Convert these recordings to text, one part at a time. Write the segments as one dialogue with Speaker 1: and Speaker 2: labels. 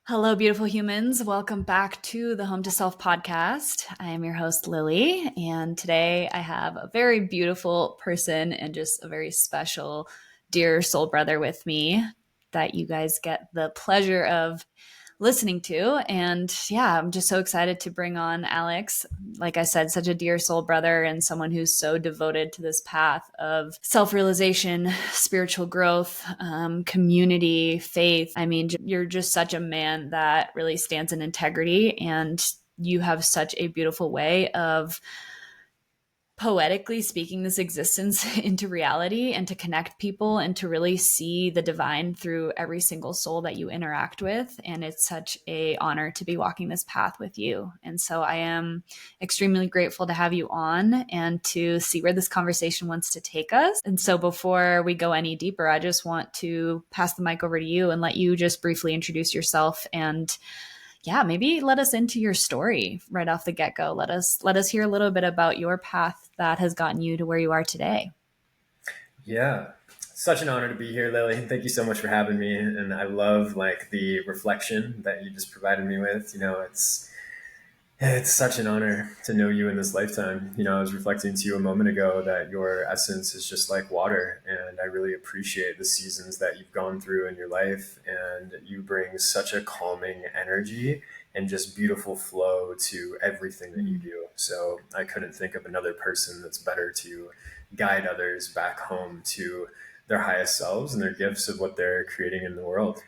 Speaker 1: Hello, beautiful humans. Welcome back to the Home to Self podcast. I am your host, Lily, and today I have a very beautiful person and just a very special, dear soul brother with me that you guys get the pleasure of listening to. And yeah, I'm just so excited to bring on Alex. Like I said, such a dear soul brother and someone who's so devoted to this path of self realization, spiritual growth, community, faith. I mean, you're just such a man that really stands in integrity, and you have such a beautiful way of poetically speaking this existence into reality and to connect people and to really see the divine through every single soul that you interact with. And it's such a honor to be walking this path with you. And so I am extremely grateful to have you on and to see where this conversation wants to take us. And so before we go any deeper, I just want to pass the mic over to you and let you just briefly introduce yourself and yeah, maybe let us into your story right off the get-go. Let us hear a little bit about your path that has gotten you to where you are today.
Speaker 2: Yeah, such an honor to be here, Lily. Thank you so much for having me. And I love like the reflection that you just provided me with. It's such an honor to know you in this lifetime. I was reflecting to you a moment ago that your essence is just like water, and I really appreciate the seasons that you've gone through in your life. And you bring such a calming energy and just beautiful flow to everything that you
Speaker 1: Mm.
Speaker 2: do. So I couldn't think of another person that's better to guide others back home to their highest selves and their gifts of what they're creating in the world.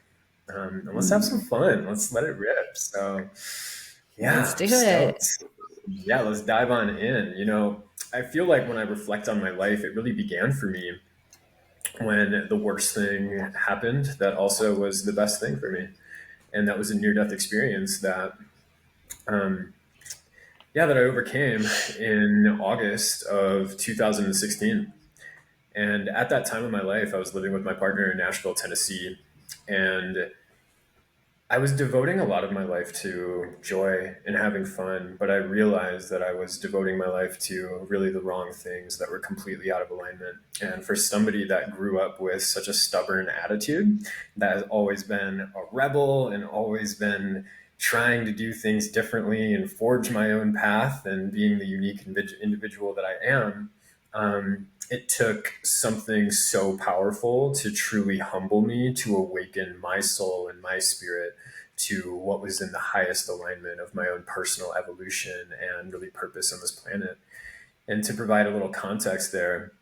Speaker 2: And let's have some fun. Let's let it rip. So, yeah,
Speaker 1: Let's
Speaker 2: I'm
Speaker 1: do it.
Speaker 2: stoked. Yeah, let's dive on in. I feel like when I reflect on my life, it really began for me when the worst thing happened that also was the best thing for me. And that was a near death experience um, that I overcame in August of 2016. And at that time of my life, I was living with my partner in Nashville, Tennessee. And I was devoting a lot of my life to joy and having fun, but I realized that I was devoting my life to really the wrong things that were completely out of alignment. And for somebody that grew up with such a stubborn attitude, that has always been a rebel and always been trying to do things differently and forge my own path and being the unique individual that I am, it took something so powerful to truly humble me, to awaken my soul and my spirit to what was in the highest alignment of my own personal evolution and really purpose on this planet. And to provide a little context there,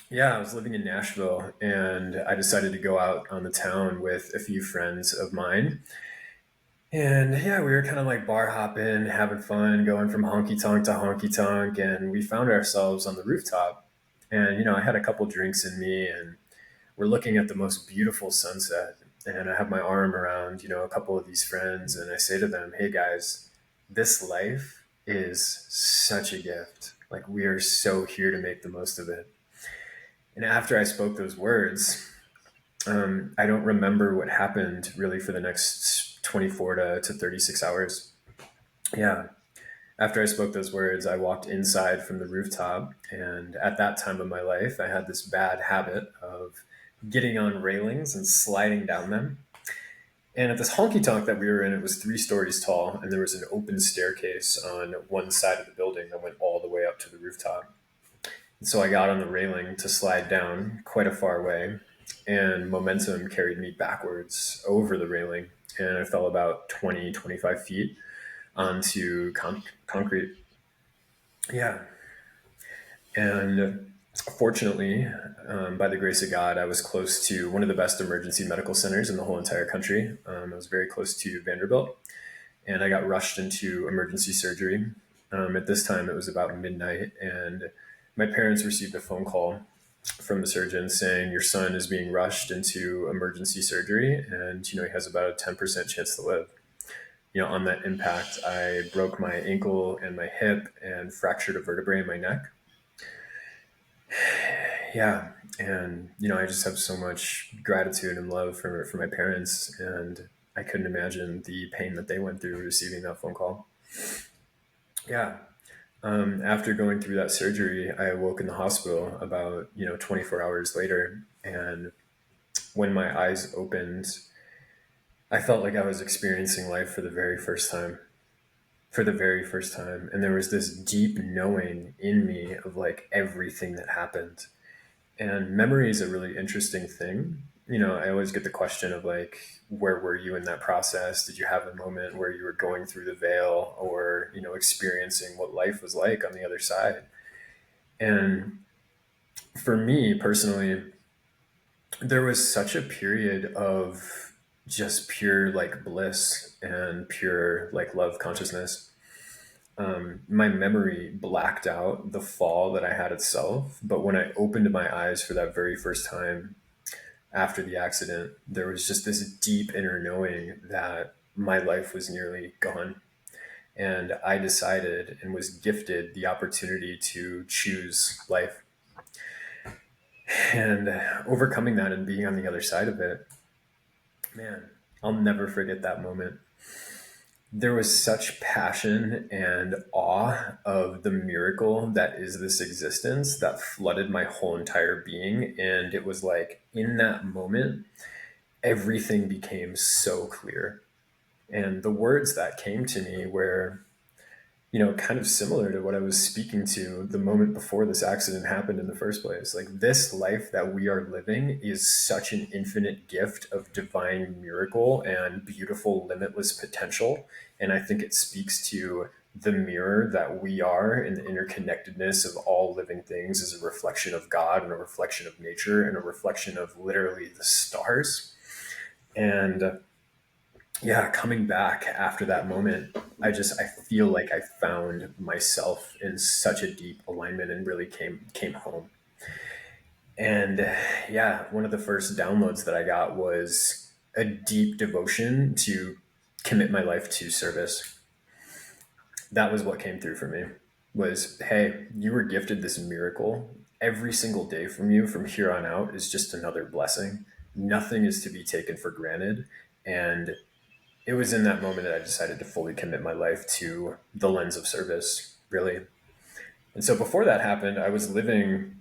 Speaker 2: yeah, I was living in Nashville and I decided to go out on the town with a few friends of mine. And yeah, we were kind of like bar hopping, having fun, going from honky tonk to honky tonk. And we found ourselves on the rooftop. And, I had a couple drinks in me and we're looking at the most beautiful sunset. And I have my arm around, a couple of these friends. And I say to them, hey guys, this life is such a gift. Like, we are so here to make the most of it. And after I spoke those words, I don't remember what happened really for the next 24 to 36 hours. Yeah. After I spoke those words, I walked inside from the rooftop. And at that time of my life, I had this bad habit of getting on railings and sliding down them. And at this honky tonk that we were in, it was 3 stories tall. And there was an open staircase on one side of the building that went all the way up to the rooftop. And so I got on the railing to slide down quite a far way. And momentum carried me backwards over the railing. And I fell about 20, 25 feet onto concrete. Yeah. And fortunately, by the grace of God, I was close to one of the best emergency medical centers in the whole entire country. I was very close to Vanderbilt, and I got rushed into emergency surgery. At this time, it was about midnight, and my parents received a phone call from the surgeon saying your son is being rushed into emergency surgery, and he has about a 10% chance to live. On that impact, I broke my ankle and my hip and fractured a vertebrae in my neck. Yeah. And, I just have so much gratitude and love for my parents. And I couldn't imagine the pain that they went through receiving that phone call. Yeah. After going through that surgery, I awoke in the hospital about, 24 hours later. And when my eyes opened, I felt like I was experiencing life for the very first time, for the very first time. And there was this deep knowing in me of like everything that happened. And memory is a really interesting thing. I always get the question of like, where were you in that process? Did you have a moment where you were going through the veil or, experiencing what life was like on the other side? And for me personally, there was such a period of just pure like bliss and pure like love consciousness. My memory blacked out the fall that I had itself. But when I opened my eyes for that very first time after the accident, there was just this deep inner knowing that my life was nearly gone. And I decided and was gifted the opportunity to choose life. And overcoming that and being on the other side of it, man, I'll never forget that moment. There was such passion and awe of the miracle that is this existence that flooded my whole entire being. And it was like in that moment, everything became so clear. And the words that came to me were, kind of similar to what I was speaking to the moment before this accident happened in the first place. Like, this life that we are living is such an infinite gift of divine miracle and beautiful, limitless potential. And I think it speaks to the mirror that we are, and the interconnectedness of all living things is a reflection of God and a reflection of nature and a reflection of literally the stars. And yeah, coming back after that moment, I feel like I found myself in such a deep alignment and really came home. And yeah, one of the first downloads that I got was a deep devotion to commit my life to service. That was what came through for me. Was, hey, you were gifted this miracle. Every single day from you from here on out is just another blessing. Nothing is to be taken for granted. And it was in that moment that I decided to fully commit my life to the lens of service, really. And so before that happened, I was living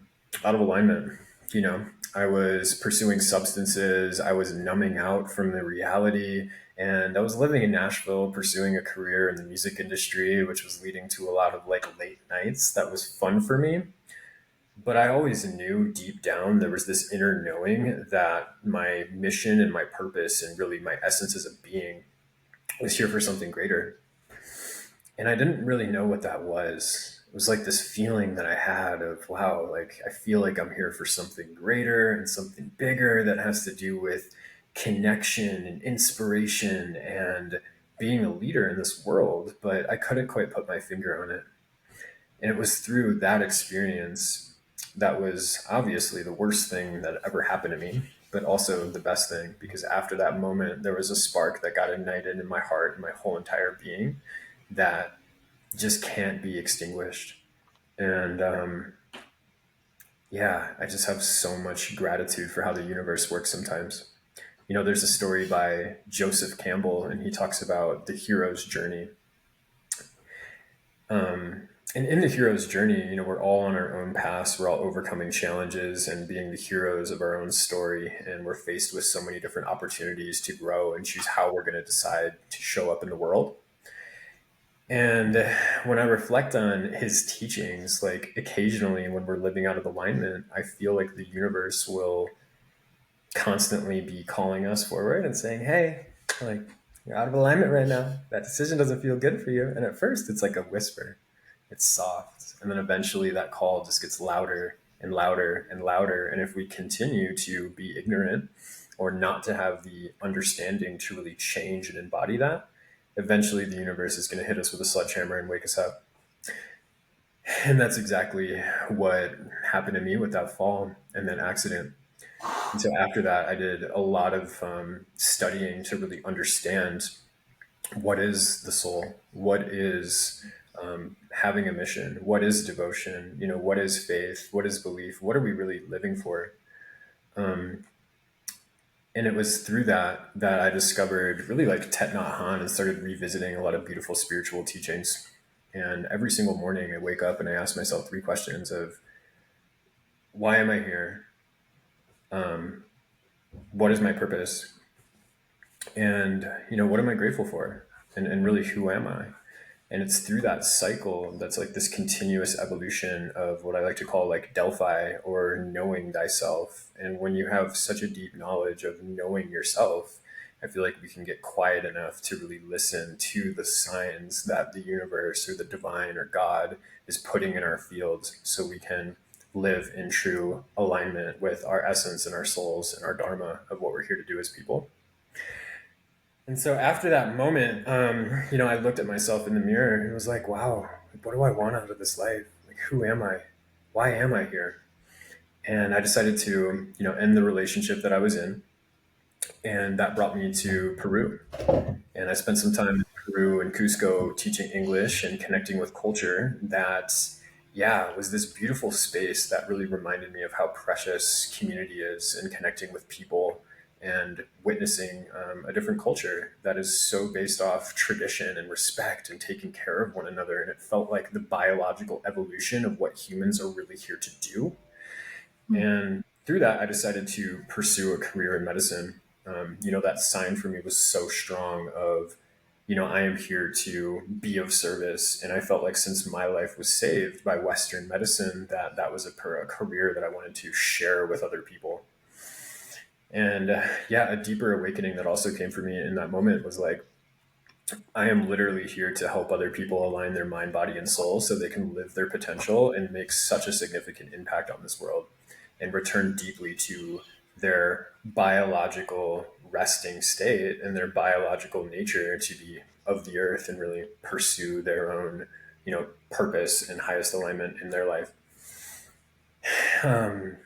Speaker 2: out of alignment. You know, I was pursuing substances, I was numbing out from the reality, and I was living in Nashville, pursuing a career in the music industry, which was leading to a lot of like late nights. That was fun for me. But I always knew deep down there was this inner knowing that my mission and my purpose and really my essence as a being was here for something greater. And I didn't really know what that was. It was like this feeling that I had of, wow, like I feel like I'm here for something greater and something bigger that has to do with connection and inspiration and being a leader in this world. But I couldn't quite put my finger on it. And it was through that experience that was obviously the worst thing that ever happened to me, but also the best thing, because after that moment, there was a spark that got ignited in my heart and my whole entire being that just can't be extinguished. And yeah, I just have so much gratitude for how the universe works sometimes. There's a story by Joseph Campbell, and he talks about the hero's journey. And in the hero's journey, we're all on our own paths. We're all overcoming challenges and being the heroes of our own story. And we're faced with so many different opportunities to grow and choose how we're going to decide to show up in the world. And when I reflect on his teachings, like occasionally when we're living out of alignment, I feel like the universe will constantly be calling us forward and saying, hey, like, you're out of alignment right now. That decision doesn't feel good for you. And at first, it's like a whisper, it's soft. And then eventually that call just gets louder and louder and louder. And if we continue to be ignorant or not to have the understanding to really change and embody that, eventually the universe is going to hit us with a sledgehammer and wake us up. And that's exactly what happened to me with that fall and that accident. And so after that, I did a lot of studying to really understand what is the soul, what is having a mission, what is devotion, what is faith, what is belief, what are we really living for? Um, and it was through that I discovered really like Thich Nhat Hanh and started revisiting a lot of beautiful spiritual teachings. And every single morning I wake up and I ask myself three questions of, why am I here? Um, what is my purpose? And, what am I grateful for? And really, who am I? And it's through that cycle that's like this continuous evolution of what I like to call like Delphi, or knowing thyself. And when you have such a deep knowledge of knowing yourself, I feel like we can get quiet enough to really listen to the signs that the universe or the divine or God is putting in our fields, so we can live in true alignment with our essence and our souls and our dharma of what we're here to do as people. And so after that moment, I looked at myself in the mirror and was like, wow, what do I want out of this life? Like, who am I? Why am I here? And I decided to, end the relationship that I was in. And that brought me to Peru. And I spent some time in Peru and Cusco teaching English and connecting with culture that, yeah, was this beautiful space that really reminded me of how precious community is, and connecting with people and witnessing a different culture that is so based off tradition and respect and taking care of one another. And it felt like the biological evolution of what humans are really here to do. And through that, I decided to pursue a career in medicine. That sign for me was so strong of, I am here to be of service. And I felt like since my life was saved by Western medicine, that was a career that I wanted to share with other people. And yeah, a deeper awakening that also came for me in that moment was like, I am literally here to help other people align their mind, body, and soul so they can live their potential and make such a significant impact on this world, and return deeply to their biological resting state and their biological nature to be of the earth, and really pursue their own, purpose and highest alignment in their life. Um,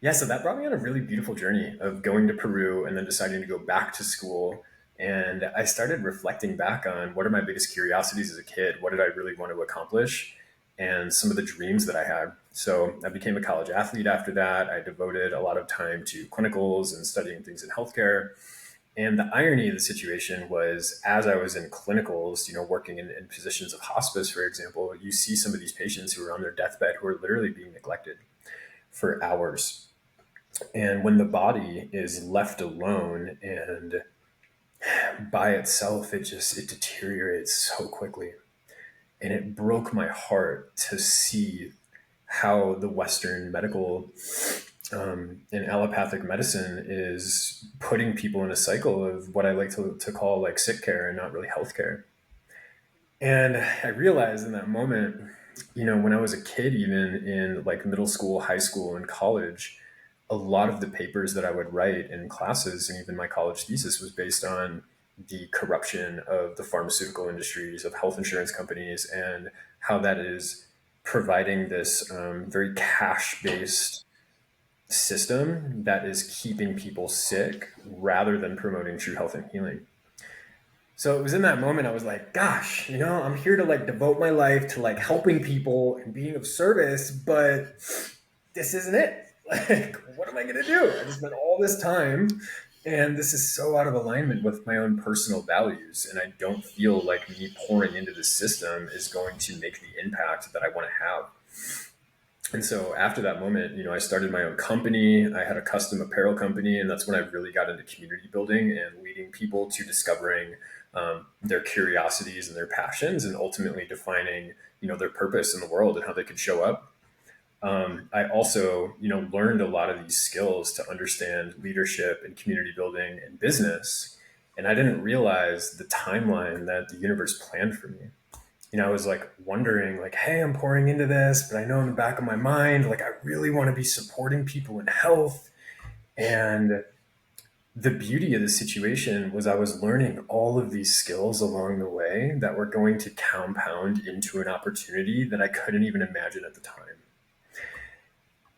Speaker 2: yeah, so that brought me on a really beautiful journey of going to Peru and then deciding to go back to school. And I started reflecting back on what are my biggest curiosities as a kid? What did I really want to accomplish? And some of the dreams that I had. So I became a college athlete after that. I devoted a lot of time to clinicals and studying things in healthcare. And the irony of the situation was, as I was in clinicals, working in positions of hospice, for example, you see some of these patients who are on their deathbed who are literally being neglected for hours. And when the body is left alone and by itself, it deteriorates so quickly. And it broke my heart to see how the Western medical and allopathic medicine is putting people in a cycle of what I like to call like sick care and not really healthcare. And I realized in that moment, when I was a kid, even in like middle school, high school, and college, a lot of the papers that I would write in classes, and even my college thesis, was based on the corruption of the pharmaceutical industries, of health insurance companies, and how that is providing this very cash based system that is keeping people sick rather than promoting true health and healing. So it was in that moment I was like, gosh, I'm here to like devote my life to like helping people and being of service, but this isn't it. Like, what am I going to do? I just spent all this time, and this is so out of alignment with my own personal values. And I don't feel like me pouring into the system is going to make the impact that I want to have. And so after that moment, I started my own company. I had a custom apparel company, and that's when I really got into community building and leading people to discovering their curiosities and their passions, and ultimately defining, their purpose in the world and how they could show up. I also, learned a lot of these skills to understand leadership and community building and business. And I didn't realize the timeline that the universe planned for me. I was like wondering, like, hey, I'm pouring into this, but I know in the back of my mind, like, I really want to be supporting people in health. And the beauty of the situation was I was learning all of these skills along the way that were going to compound into an opportunity that I couldn't even imagine at the time.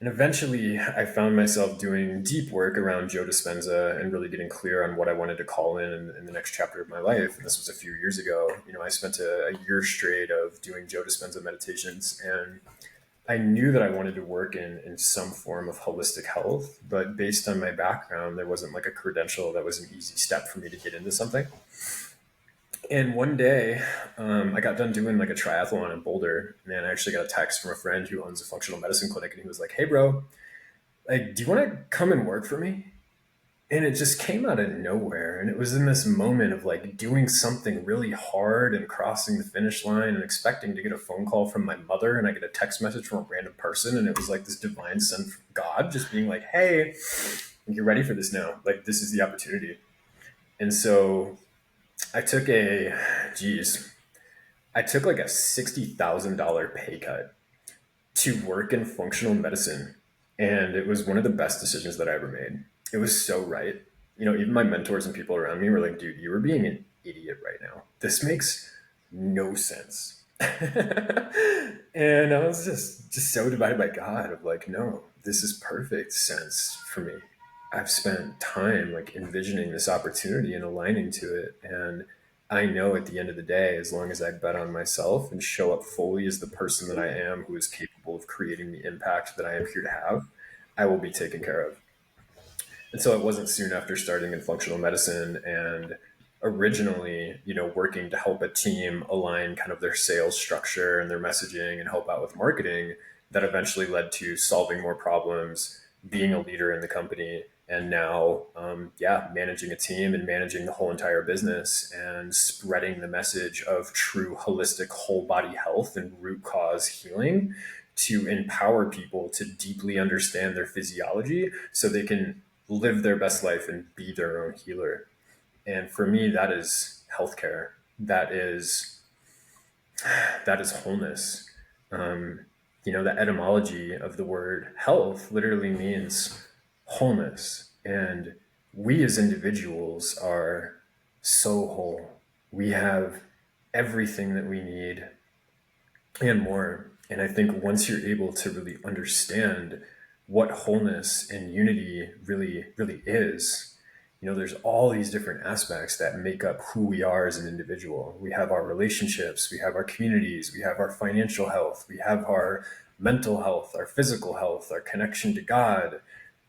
Speaker 2: And eventually I found myself doing deep work around Joe Dispenza and really getting clear on what I wanted to call in the next chapter of my life. And this was a few years ago. I spent a year straight of doing Joe Dispenza meditations, and I knew that I wanted to work in some form of holistic health, but based on my background, there wasn't like a credential that was an easy step for me to get into something. And one day, I got done doing like a triathlon in Boulder, and I actually got a text from a friend who owns a functional medicine clinic, and he was like, "Hey, bro, like, do you want to come and work for me?" And it just came out of nowhere. And it was in this moment of like doing something really hard and crossing the finish line and expecting to get a phone call from my mother. And I get a text message from a random person. And it was like this divine sent from God just being like, hey, you're ready for this now. Like, this is the opportunity. And so I took geez, I took like a $60,000 pay cut to work in functional medicine. And it was one of the best decisions that I ever made. It was so right. You know, even my mentors and people around me were like, dude, you were being an idiot right now. This makes no sense. And I was just so divided by God of like, no, this is perfect sense for me. I've spent time like envisioning this opportunity and aligning to it. And I know at the end of the day, as long as I bet on myself and show up fully as the person that I am, who is capable of creating the impact that I am here to have, I will be taken care of. And so it wasn't soon after starting in functional medicine and originally, you know, working to help a team align kind of their sales structure and their messaging and help out with marketing that eventually led to solving more problems, being a leader in the company, and now, managing a team and managing the whole entire business and spreading the message of true holistic whole body health and root cause healing to empower people to deeply understand their physiology so they can live their best life and be their own healer. And for me, that is healthcare. That is wholeness. The etymology of the word health literally means wholeness. And we as individuals are so whole. We have everything that we need and more. And I think once you're able to really understand what wholeness and unity really, really is, you know, there's all these different aspects that make up who we are as an individual. We have our relationships, we have our communities, we have our financial health, we have our mental health, our physical health, our connection to God,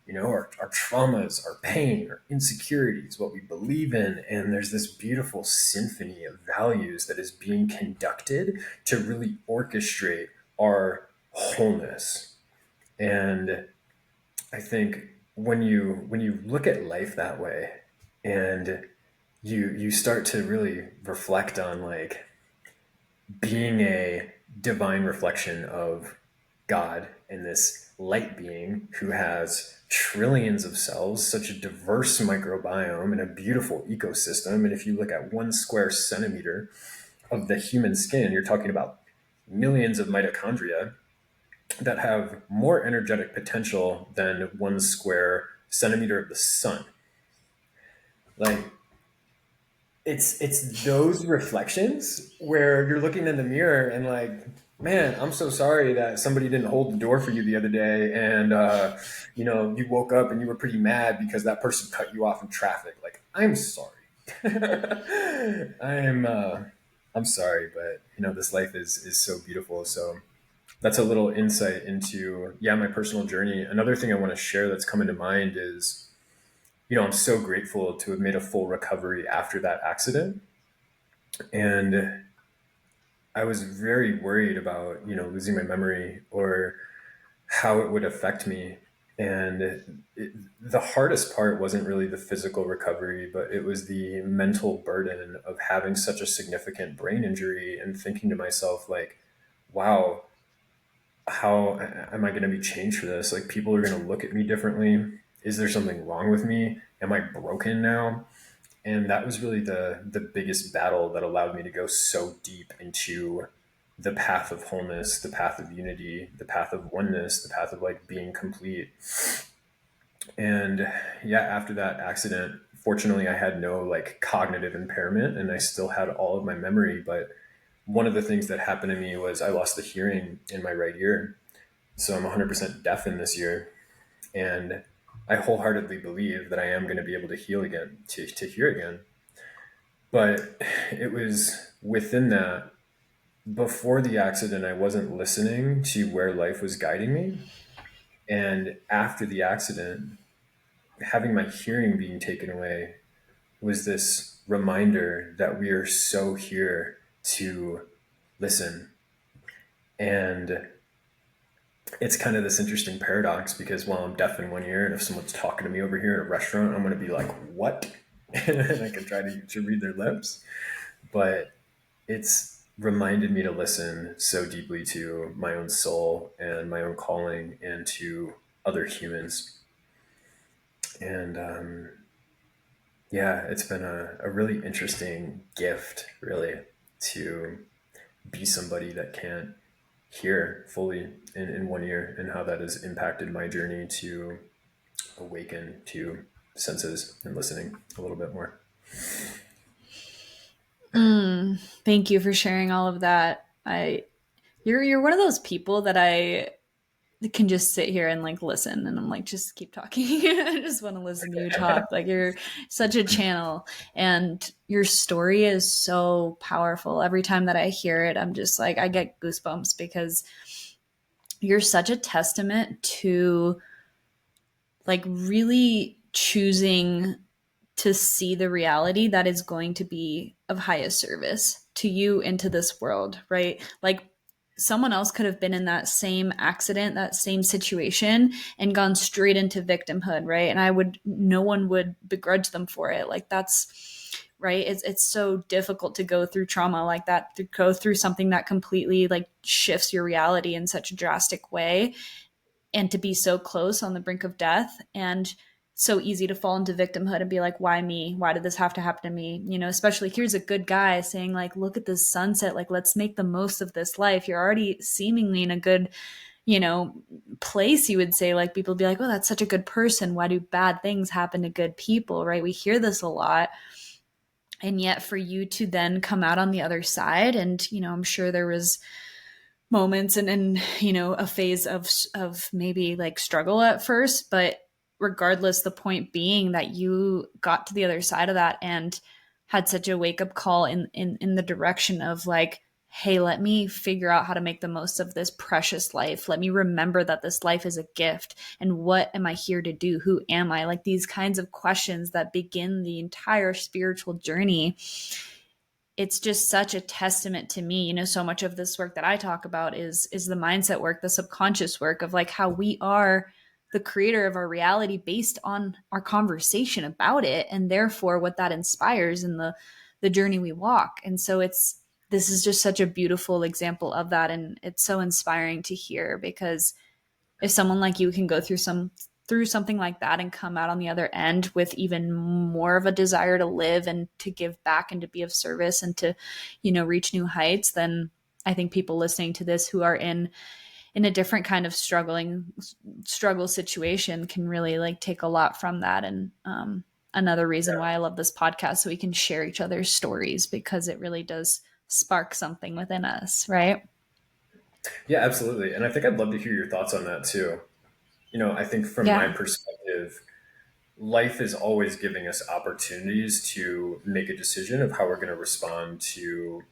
Speaker 2: you know, our traumas, our pain, our insecurities, what we believe in. And there's this beautiful symphony of values that is being conducted to really orchestrate our wholeness. And I think when you look at life that way and you start to really reflect on like being a divine reflection of God and this light being who has trillions of cells, such a diverse microbiome and a beautiful ecosystem. And if you look at 1 square centimeter of the human skin, you're talking about millions of mitochondria that have more energetic potential than 1 square centimeter of the sun. Like, it's those reflections where you're looking in the mirror and like, man, I'm so sorry that somebody didn't hold the door for you the other day, and you woke up and you were pretty mad because that person cut you off in traffic. Like, I'm sorry. I'm sorry, but this life is so beautiful. So that's a little insight into my personal journey. Another thing I want to share that's coming to mind is, I'm so grateful to have made a full recovery after that accident. And I was very worried about, losing my memory or how it would affect me. And the hardest part wasn't really the physical recovery, but it was the mental burden of having such a significant brain injury and thinking to myself, like, wow, how am I going to be changed for this? Like, people are going to look at me differently. Is there something wrong with me? Am I broken now? And that was really the biggest battle that allowed me to go so deep into the path of wholeness, the path of unity, the path of oneness, the path of like being complete. And after that accident, fortunately I had no like cognitive impairment and I still had all of my memory. But one of the things that happened to me was I lost the hearing in my right ear. So I'm 100% deaf in this ear. And I wholeheartedly believe that I am going to be able to heal again, to hear again. But it was within that, before the accident, I wasn't listening to where life was guiding me. And after the accident, having my hearing being taken away was this reminder that we are so here to listen. And it's kind of this interesting paradox because while I'm deaf in one ear, and if someone's talking to me over here at a restaurant, I'm going to be like, what? And I can try to read their lips. But it's reminded me to listen so deeply to my own soul and my own calling and to other humans. And yeah, it's been a really interesting gift, really, to be somebody that can't hear fully in one ear, and how that has impacted my journey to awaken to senses and listening a little bit more.
Speaker 1: Thank you for sharing all of that. You're one of those people that I can just sit here and like listen, and I'm like, just keep talking. I just want to listen to you talk. Like, you're such a channel, and your story is so powerful. Every time that I hear it, I'm just like, I get goosebumps because you're such a testament to like really choosing to see the reality that is going to be of highest service to you into this world, right? Like, someone else could have been in that same accident, that same situation, and gone straight into victimhood, right? And no one would begrudge them for it. Like, that's right. It's so difficult to go through trauma like that, to go through something that completely like shifts your reality in such a drastic way, and to be so close on the brink of death, and so easy to fall into victimhood and be like, why me? Why did this have to happen to me? You know, especially here's a good guy saying like, look at this sunset, like, let's make the most of this life. You're already seemingly in a good, you know, place. You would say, like, people be like, oh, that's such a good person. Why do bad things happen to good people? Right? We hear this a lot. And yet for you to then come out on the other side, and, you know, I'm sure there was moments and you know, a phase of maybe like struggle at first, but regardless, the point being that you got to the other side of that and had such a wake up call in the direction of like, hey, let me figure out how to make the most of this precious life. Let me remember that this life is a gift, and what am I here to do? Who am I? Like, these kinds of questions that begin the entire spiritual journey. It's just such a testament to me. You know, so much of this work that I talk about is the mindset work, the subconscious work of like how we are the creator of our reality based on our conversation about it, and therefore what that inspires in the journey we walk. And so this is just such a beautiful example of that, and it's so inspiring to hear, because if someone like you can go through something like that and come out on the other end with even more of a desire to live and to give back and to be of service and to, you know, reach new heights, then I think people listening to this who are in a different kind of struggle situation can really like take a lot from that. And another reason why I love this podcast, so we can share each other's stories, because it really does spark something within us, right?
Speaker 2: Yeah, absolutely. And I think I'd love to hear your thoughts on that too. You know, I think from my
Speaker 1: Yeah.
Speaker 2: perspective, life is always giving us opportunities to make a decision of how we're going to respond to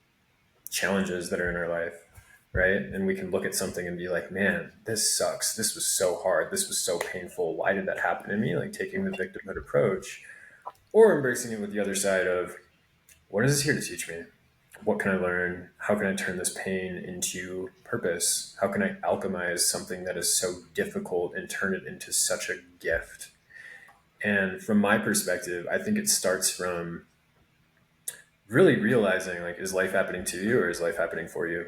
Speaker 2: challenges that are in our life, right? And we can look at something and be like, man, this sucks. This was so hard. This was so painful. Why did that happen to me? Like taking the victimhood approach, or embracing it with the other side of, what is this here to teach me? What can I learn? How can I turn this pain into purpose? How can I alchemize something that is so difficult and turn it into such a gift? And from my perspective, I think it starts from really realizing, like, is life happening to you or is life happening for you?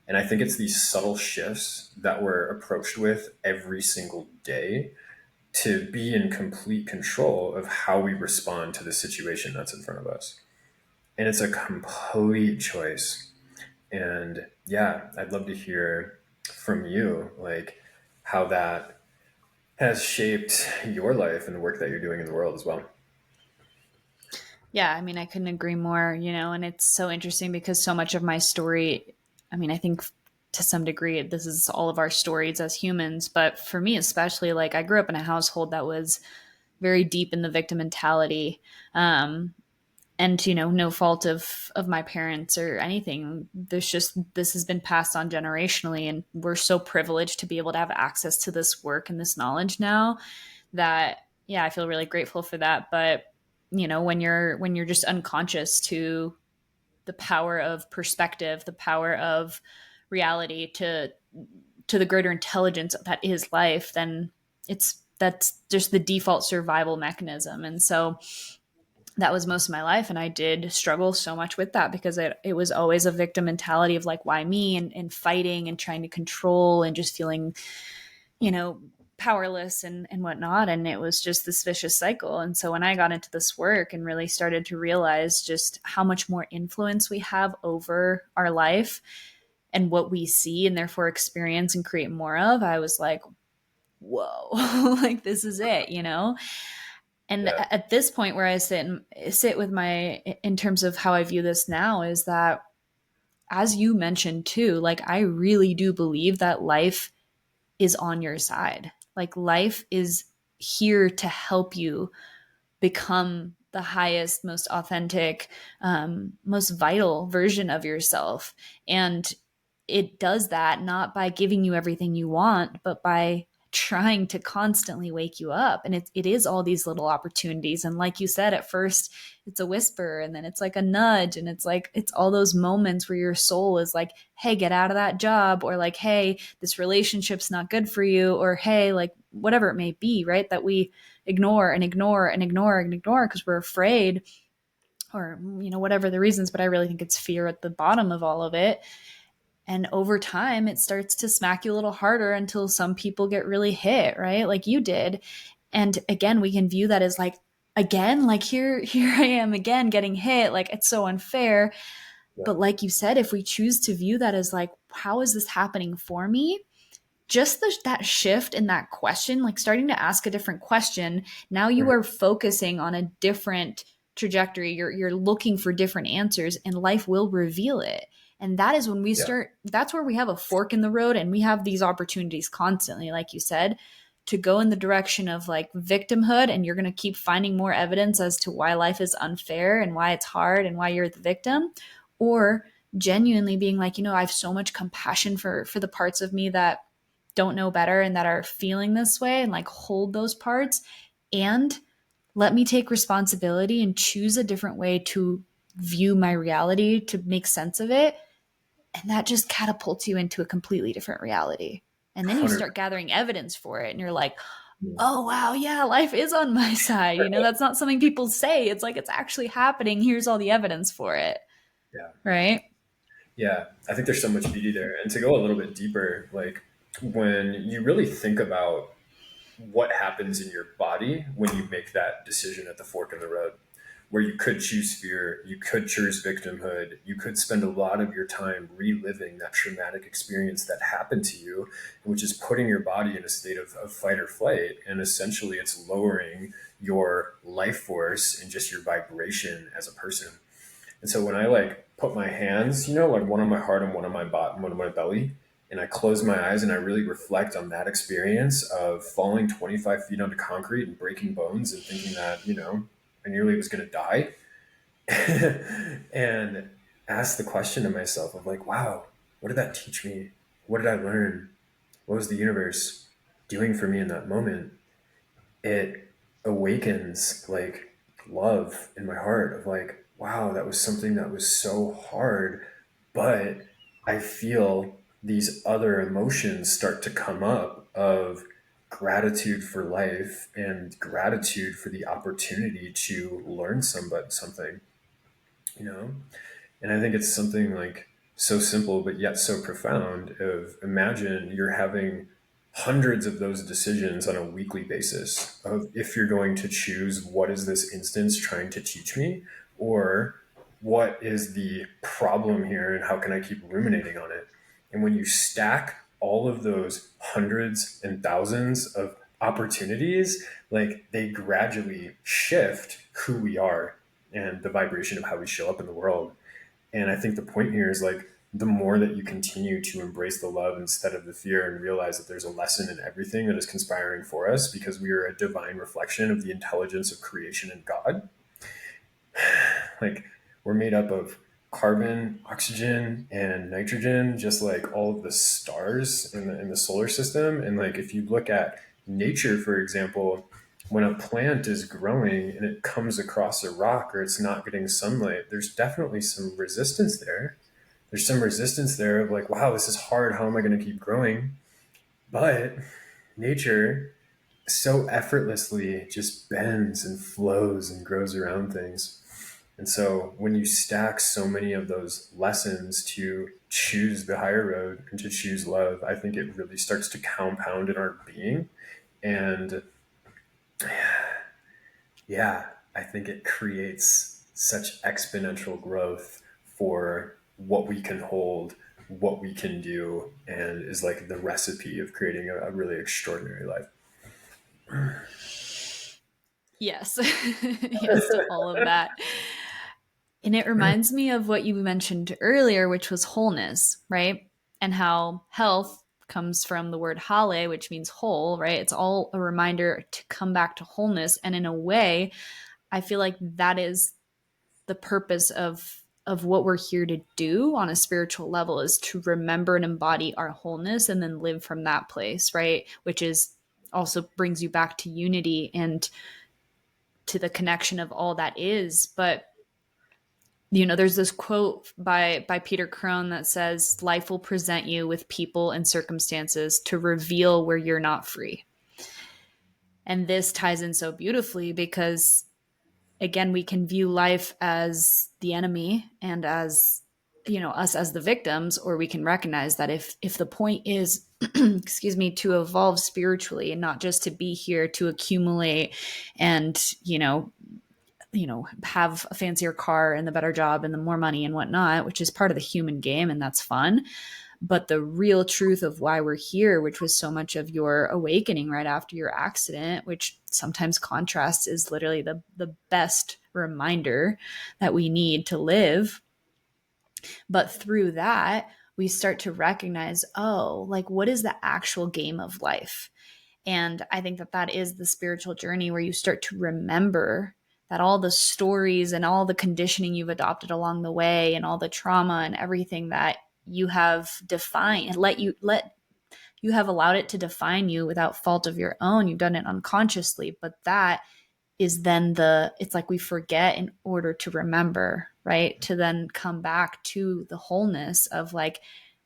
Speaker 2: And I think it's these subtle shifts that we're approached with every single day to be in complete control of how we respond to the situation that's in front of us. And it's a complete choice. And yeah, I'd love to hear from you, like, how that has shaped your life and the work that you're doing in the world as well.
Speaker 1: Yeah, I mean, I couldn't agree more, you know, and it's so interesting because so much of my story, I mean, I think to some degree, this is all of our stories as humans, but for me, especially, like, I grew up in a household that was very deep in the victim mentality. And, you know, no fault of my parents or anything. There's just, this has been passed on generationally, and we're so privileged to be able to have access to this work and this knowledge now that, yeah, I feel really grateful for that. But, you know, when you're just unconscious to the power of perspective, the power of reality, to to the greater intelligence that is life, then that's just the default survival mechanism. And so that was most of my life. And I did struggle so much with that because it was always a victim mentality of like, why me, and fighting and trying to control and just feeling, powerless and whatnot. And it was just this vicious cycle. And so when I got into this work and really started to realize just how much more influence we have over our life and what we see and therefore experience and create more of, I was like, whoa, like this is it, And
Speaker 2: Yeah.
Speaker 1: at this point where I sit with my, in terms of how I view this now, is that, as you mentioned too, like I really do believe that life is on your side. Like life is here to help you become the highest, most authentic, most vital version of yourself. And it does that not by giving you everything you want, but by trying to constantly wake you up. And it is all these little opportunities. And like you said, at first it's a whisper, and then it's like a nudge, and it's like, it's all those moments where your soul is like, hey, get out of that job, or like, hey, this relationship's not good for you, or hey, like whatever it may be, right? That we ignore and ignore and ignore and ignore because we're afraid, or whatever the reasons. But I really think it's fear at the bottom of all of it. And over time, it starts to smack you a little harder until some people get really hit, right? Like you did. And again, we can view that as like, again, like here I am again getting hit. Like it's so unfair.
Speaker 2: Yeah.
Speaker 1: But like you said, if we choose to view that as like, how is this happening for me? Just that shift in that question, like starting to ask a different question, now you are focusing on a different trajectory. You're looking for different answers, and life will reveal it. And that is when we
Speaker 2: Yeah.
Speaker 1: start, that's where we have a fork in the road, and we have these opportunities constantly, like you said, to go in the direction of like victimhood. And you're going to keep finding more evidence as to why life is unfair and why it's hard and why you're the victim. Or genuinely being like, I have so much compassion for the parts of me that don't know better and that are feeling this way, and like hold those parts, and let me take responsibility and choose a different way to view my reality to make sense of it. And that just catapults you into a completely different reality. And then you
Speaker 2: 100.
Speaker 1: start gathering evidence for it, and you're like, oh wow, yeah, life is on my side. That's not something people say. It's like, it's actually happening. Here's all the evidence for it.
Speaker 2: Yeah.
Speaker 1: Right.
Speaker 2: Yeah, I think there's so much beauty there. And to go a little bit deeper, like when you really think about what happens in your body when you make that decision at the fork in the road, where you could choose fear, you could choose victimhood, you could spend a lot of your time reliving that traumatic experience that happened to you, which is putting your body in a state of fight or flight. And essentially, it's lowering your life force and just your vibration as a person. And so when I like put my hands, like one on my heart and one on my bottom, one on my belly, and I close my eyes and I really reflect on that experience of falling 25 feet onto concrete and breaking bones and thinking that, I nearly was going to die. And ask the question to myself of like, wow, what did that teach me? What did I learn? What was the universe doing for me in that moment? It awakens like love in my heart of like, wow, that was something that was so hard, but I feel these other emotions start to come up of gratitude for life and gratitude for the opportunity to learn something, you know? And I think it's something like so simple, but yet so profound of imagine you're having hundreds of those decisions on a weekly basis of if you're going to choose what is this instance trying to teach me, or what is the problem here and how can I keep ruminating on it. And when you stack all of those hundreds and thousands of opportunities, like they gradually shift who we are and the vibration of how we show up in the world. And I think the point here is like the more that you continue to embrace the love instead of the fear and realize that there's a lesson in everything that is conspiring for us because we are a divine reflection of the intelligence of creation and God. Like we're made up of carbon, oxygen, and nitrogen, just like all of the stars in the solar system. And like if you look at nature, for example, when a plant is growing and it comes across a rock or it's not getting sunlight, there's definitely some resistance there. There's some resistance there of like, wow, this is hard. How am I going to keep growing? But nature so effortlessly just bends and flows and grows around things. And so when you stack so many of those lessons to choose the higher road and to choose love, I think it really starts to compound in our being. And yeah, I think it creates such exponential growth for what we can hold, what we can do, and is like the recipe of creating a really extraordinary life.
Speaker 1: Yes. Yes to all of that. And it reminds me of what you mentioned earlier, which was wholeness, right? And how health comes from the word hale, which means whole, right? It's all a reminder to come back to wholeness. And in a way, I feel like that is the purpose of what we're here to do on a spiritual level, is to remember and embody our wholeness and then live from that place, right? Which is also brings you back to unity and to the connection of all that is. But there's this quote by Peter Crone that says, life will present you with people and circumstances to reveal where you're not free. And this ties in so beautifully because, again, we can view life as the enemy and as us as the victims, or we can recognize that if the point is excuse me, to evolve spiritually and not just to be here to accumulate and have a fancier car and the better job and the more money and whatnot, which is part of the human game, and that's fun. But the real truth of why we're here, which was so much of your awakening right after your accident, which sometimes contrasts, is literally the best reminder that we need to live. But through that, we start to recognize, oh, like, what is the actual game of life? And I think that that is the spiritual journey where you start to remember that all the stories and all the conditioning you've adopted along the way and all the trauma and everything that you have defined, let you have allowed it to define you without fault of your own. You've done it unconsciously, but that is then it's like we forget in order to remember, right? To then come back to the wholeness of like,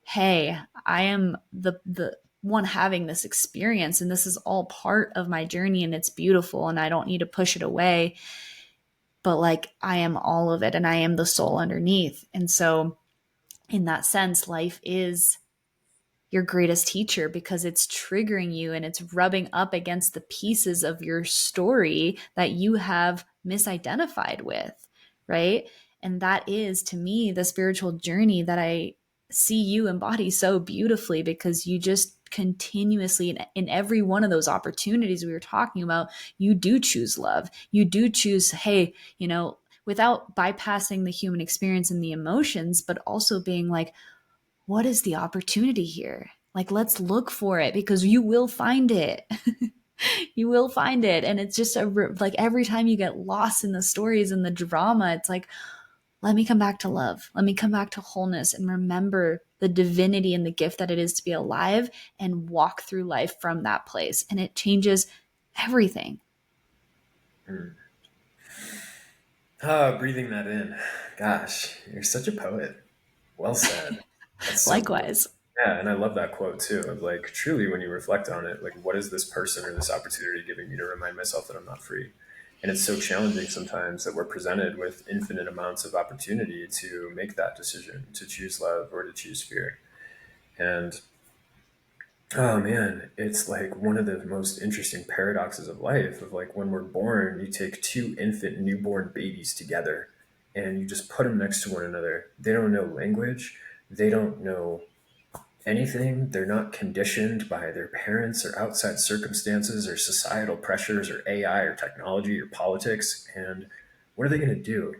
Speaker 1: hey, I am the one having this experience, and this is all part of my journey, and it's beautiful, and I don't need to push it away. But like, I am all of it, and I am the soul underneath. And so in that sense, life is your greatest teacher because it's triggering you and it's rubbing up against the pieces of your story that you have misidentified with, right? And that is, to me, the spiritual journey that I see you embody so beautifully, because you just continuously, in every one of those opportunities we were talking about, you do choose love. You do choose, hey, without bypassing the human experience and the emotions, but also being like, what is the opportunity here? Like, let's look for it, because you will find it. You will find it. And it's just like every time you get lost in the stories and the drama, it's like, let me come back to love. Let me come back to wholeness and remember the divinity and the gift that it is to be alive and walk through life from that place. And it changes everything.
Speaker 2: Mm. Breathing that in. Gosh, you're such a poet. Well said. That's so beautiful.
Speaker 1: Likewise.
Speaker 2: Yeah, and I love that quote too of like, truly, when you reflect on it, like, what is this person or this opportunity giving me to remind myself that I'm not free? And it's so challenging sometimes that we're presented with infinite amounts of opportunity to make that decision, to choose love or to choose fear. And oh man, it's like one of the most interesting paradoxes of life of like, when we're born, you take two infant newborn babies together and you just put them next to one another. They don't know language. They don't know anything. They're not conditioned by their parents or outside circumstances or societal pressures or AI or technology or politics. And what are they going to do?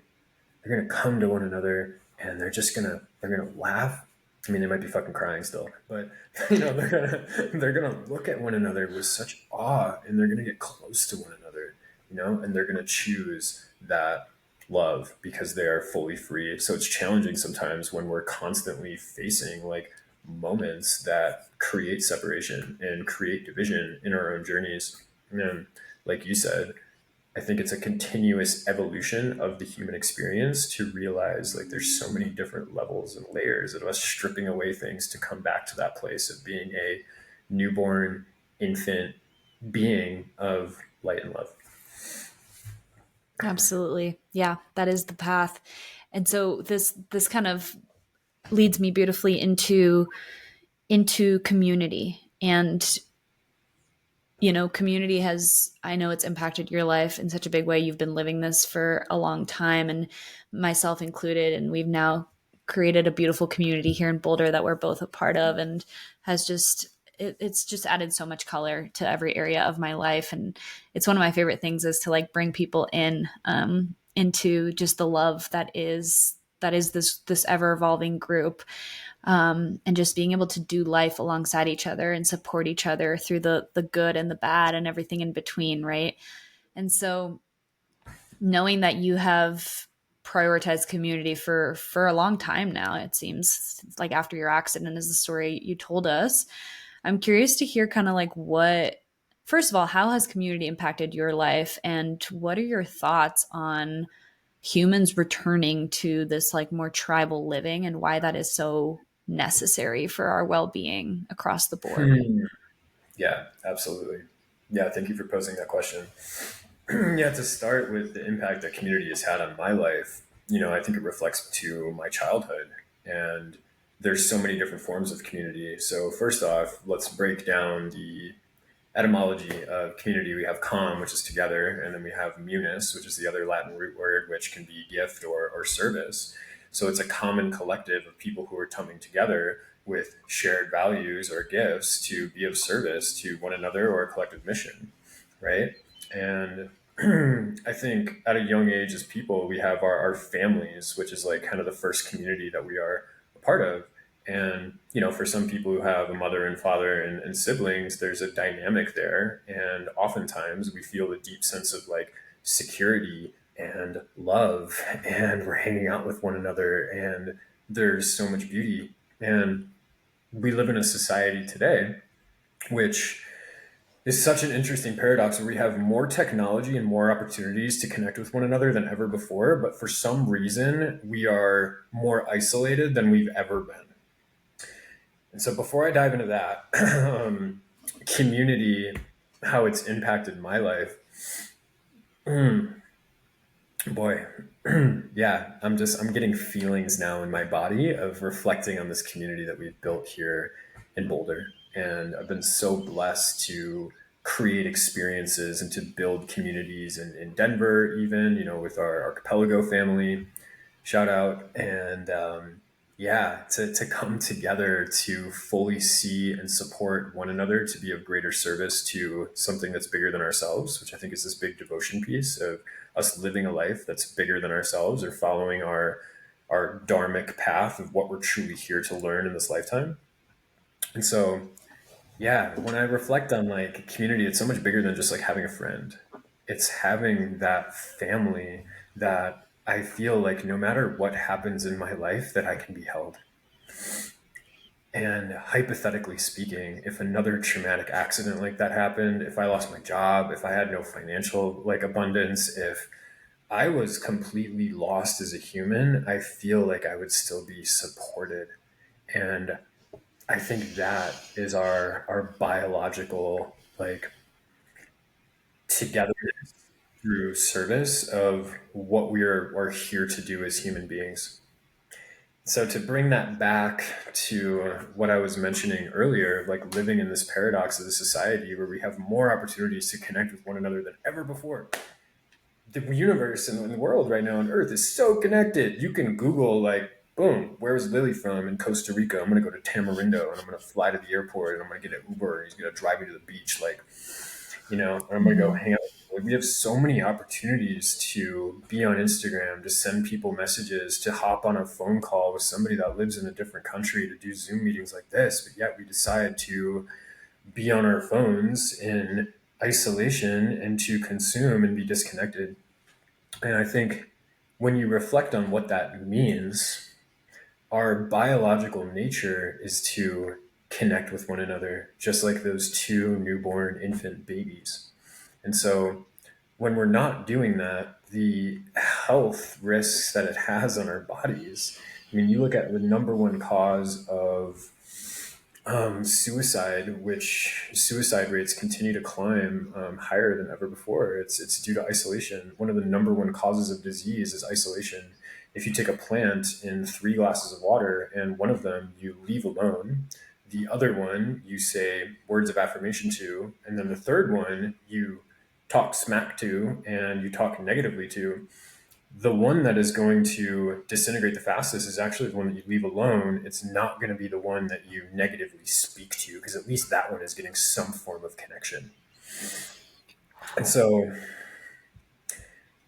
Speaker 2: They're going to come to one another and they're going to laugh. I mean, they might be fucking crying still, but they're going to look at one another with such awe, and they're going to get close to one another, and they're going to choose that love because they are fully free. So it's challenging sometimes when we're constantly facing like moments that create separation and create division in our own journeys. And like you said, I think it's a continuous evolution of the human experience to realize like there's so many different levels and layers of us stripping away things to come back to that place of being a newborn infant being of light and love.
Speaker 1: Absolutely. Yeah, that is the path. And so this kind of leads me beautifully into community. And community has, I know it's impacted your life in such a big way. You've been living this for a long time, and myself included. And we've now created a beautiful community here in Boulder that we're both a part of, and has just, it's just added so much color to every area of my life. And it's one of my favorite things is to like bring people into just the love that is this ever evolving group, and just being able to do life alongside each other and support each other through the good and the bad and everything in between, right? And so knowing that you have prioritized community for a long time now, it seems like after your accident is the story you told us. I'm curious to hear kind of like what, first of all, how has community impacted your life, and what are your thoughts on humans returning to this like more tribal living, and why that is so necessary for our well-being across the board?
Speaker 2: Yeah, absolutely. Yeah, thank you for posing that question. Yeah, to start with the impact that community has had on my life, I think it reflects to my childhood. And there's so many different forms of community. So first off, let's break down the etymology of community. We have com, which is together, and then we have munus, which is the other Latin root word, which can be gift or service. So it's a common collective of people who are coming together with shared values or gifts to be of service to one another or a collective mission, right? And I think at a young age as people, we have our families, which is like kind of the first community that we are a part of. And, for some people who have a mother and father and siblings, there's a dynamic there. And oftentimes we feel a deep sense of like security and love, and we're hanging out with one another, and there's so much beauty. And we live in a society today, which is such an interesting paradox where we have more technology and more opportunities to connect with one another than ever before. But for some reason, we are more isolated than we've ever been. And so before I dive into that, community, how it's impacted my life, boy, yeah, I'm getting feelings now in my body of reflecting on this community that we've built here in Boulder. And I've been so blessed to create experiences and to build communities in Denver, even, with our archipelago family, shout out. And yeah, to come together to fully see and support one another, to be of greater service to something that's bigger than ourselves, which I think is this big devotion piece of us living a life that's bigger than ourselves, or following our dharmic path of what we're truly here to learn in this lifetime. And so, yeah, when I reflect on like community, it's so much bigger than just like having a friend. It's having that family that I feel like no matter what happens in my life, that I can be held. And hypothetically speaking, if another traumatic accident like that happened, if I lost my job, if I had no financial like abundance, if I was completely lost as a human, I feel like I would still be supported. And I think that is our biological like togetherness through service of what are here to do as human beings. So to bring that back to what I was mentioning earlier, like living in this paradox of the society where we have more opportunities to connect with one another than ever before. The universe and the world right now on Earth is so connected. You can Google like, boom, where's Lily from in Costa Rica? I'm gonna go to Tamarindo and I'm gonna fly to the airport and I'm gonna get an Uber and he's gonna drive me to the beach. Like, and I'm gonna go hang out. Like, we have so many opportunities to be on Instagram, to send people messages, to hop on a phone call with somebody that lives in a different country, to do Zoom meetings like this. But yet we decide to be on our phones in isolation and to consume and be disconnected. And I think when you reflect on what that means, our biological nature is to connect with one another, just like those two newborn infant babies. And so when we're not doing that, the health risks that it has on our bodies. I mean, you look at the number one cause of Suicide, which suicide rates continue to climb higher than ever before. It's due to isolation. One of the number one causes of disease is isolation. If you take a plant in 3 glasses of water and one of them you leave alone, the other one you say words of affirmation to, and then the third one you talk smack to and you talk negatively to, the one that is going to disintegrate the fastest is actually the one that you leave alone. It's not going to be the one that you negatively speak to, because at least that one is getting some form of connection. And so,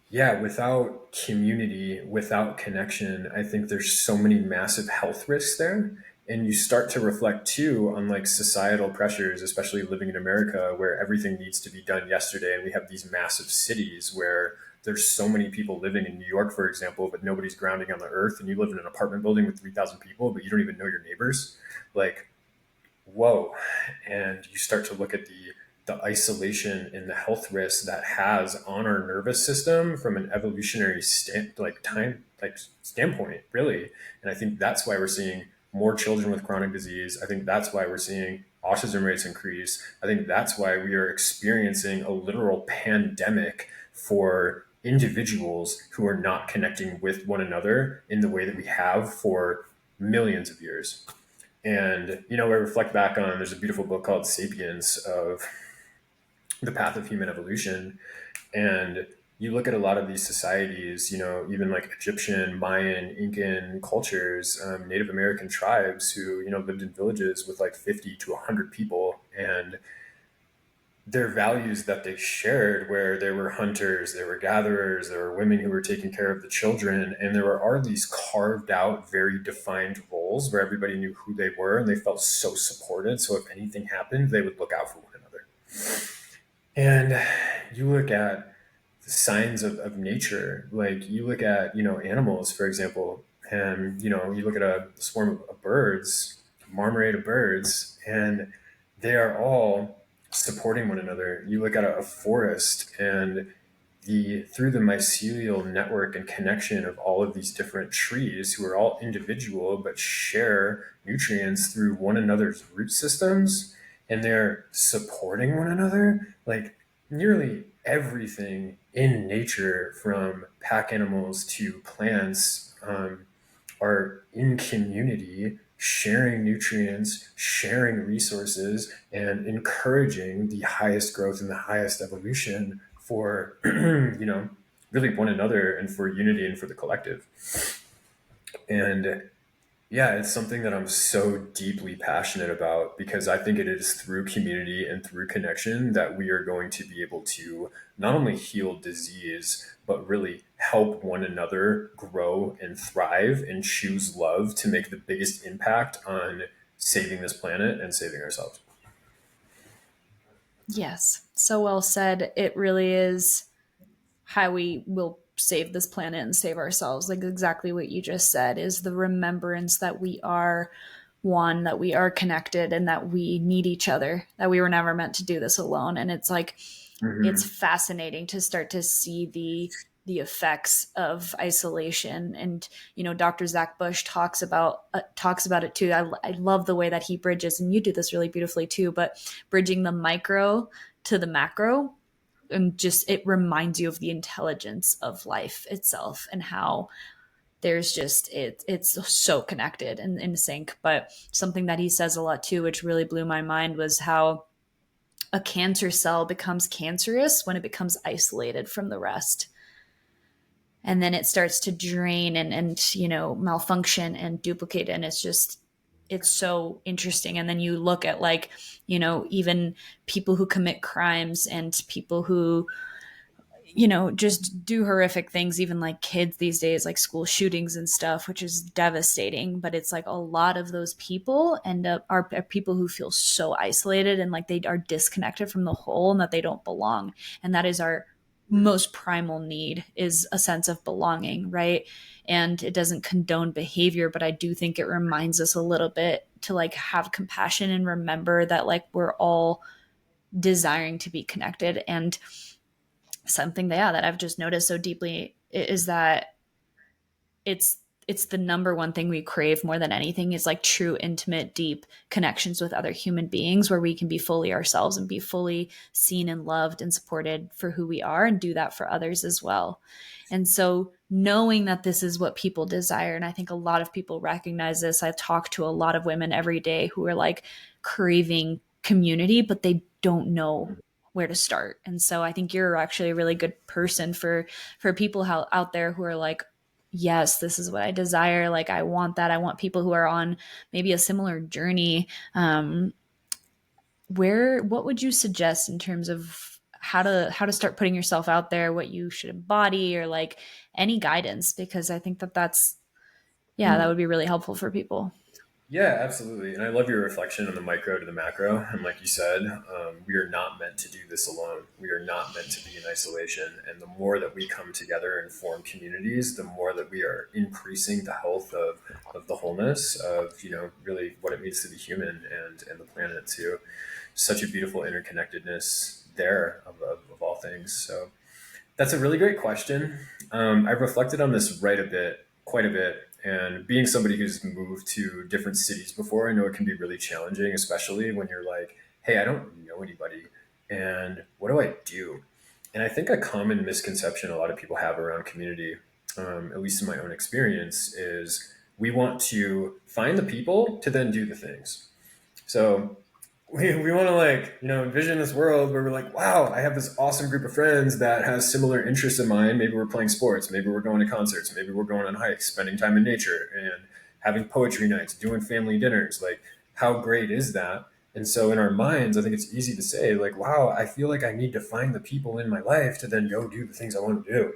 Speaker 2: yeah, without community, without connection, I think there's so many massive health risks there. And you start to reflect too on like societal pressures, especially living in America, where everything needs to be done yesterday. And we have these massive cities where there's so many people living in New York, for example, but nobody's grounding on the earth. And you live in an apartment building with 3,000 people, but you don't even know your neighbors. Like, whoa. And you start to look at the isolation and the health risks that has on our nervous system from an evolutionary standpoint, really. And I think that's why we're seeing more children with chronic disease. I think that's why we're seeing autism rates increase. I think that's why we are experiencing a literal pandemic for individuals who are not connecting with one another in the way that we have for millions of years. And, I reflect back on, there's a beautiful book called Sapiens, of the path of human evolution. And you look at a lot of these societies, even like Egyptian, Mayan, Incan cultures, Native American tribes who, lived in villages with like 50 to 100 people. And their values that they shared, where there were hunters, there were gatherers, there were women who were taking care of the children, and there are these carved out, very defined roles where everybody knew who they were and they felt so supported. So if anything happened, they would look out for one another. And you look at the signs of nature, like you look at, animals, for example, and, you look at a swarm of birds, marmorated of birds, and they are all supporting one another. You look at a forest, and through the mycelial network and connection of all of these different trees who are all individual but share nutrients through one another's root systems, and they're supporting one another, like nearly everything in nature, from pack animals to plants, are in community, sharing nutrients, sharing resources, and encouraging the highest growth and the highest evolution for, really one another, and for unity and for the collective. And yeah, it's something that I'm so deeply passionate about, because I think it is through community and through connection that we are going to be able to not only heal disease, but really help one another grow and thrive and choose love to make the biggest impact on saving this planet and saving ourselves.
Speaker 1: Yes, so well said. It really is how we will save this planet and save ourselves. Like exactly what you just said is the remembrance that we are one, that we are connected, and that we need each other, that we were never meant to do this alone. And it's like, it's
Speaker 2: Mm-hmm.
Speaker 1: fascinating to start to see the effects of isolation. And Dr. Zach Bush talks about it too. I love the way that he bridges, and you do this really beautifully too, but bridging the micro to the macro, and just it reminds you of the intelligence of life itself, and how there's just it's so connected and in sync. But something that he says a lot too, which really blew my mind, was how a cancer cell becomes cancerous when it becomes isolated from the rest, and then it starts to drain and malfunction and duplicate. And it's so interesting. And then you look at, like, even people who commit crimes and people who just do horrific things, even like kids these days, like school shootings and stuff, which is devastating. But it's like a lot of those people end up are people who feel so isolated, and like they are disconnected from the whole, and that they don't belong. And that is our most primal need, is a sense of belonging, right? And it doesn't condone behavior, but I do think it reminds us a little bit to like have compassion and remember that like we're all desiring to be connected. And something that I've just noticed so deeply is that it's it's the number one thing we crave more than anything is like true, intimate, deep connections with other human beings where we can be fully ourselves and be fully seen and loved and supported for who we are and do that for others as well. And so knowing that this is what people desire, and I think a lot of people recognize this. I talk to a lot of women every day who are like craving community, but they don't know where to start. And so I think you're actually a really good person for people out there who are like, yes, this is what I desire. Like, I want that. I want people who are on maybe a similar journey. What would you suggest in terms of how to start putting yourself out there, what you should embody, or like any guidance? Because I think that that's, yeah, that
Speaker 2: Mm.
Speaker 1: would be really helpful for people.
Speaker 2: Yeah, absolutely. And I love your reflection on the micro to the macro. And like you said, we are not meant to do this alone. We are not meant to be in isolation. And the more that we come together and form communities, the more that we are increasing the health of the wholeness of, really what it means to be human and the planet too. Such a beautiful interconnectedness there of all things. So that's a really great question. I've reflected on this quite a bit. And being somebody who's moved to different cities before, I know it can be really challenging, especially when you're like, hey, I don't know anybody. And what do I do? And I think a common misconception a lot of people have around community, at least in my own experience, is we want to find the people to then do the things. So we want to envision this world where we're like, wow, I have this awesome group of friends that has similar interests in mine. Maybe we're playing sports, maybe we're going to concerts, maybe we're going on hikes, spending time in nature and having poetry nights, doing family dinners. Like, how great is that? And so in our minds, I think it's easy to say like, wow, I feel like I need to find the people in my life to then go do the things I want to do.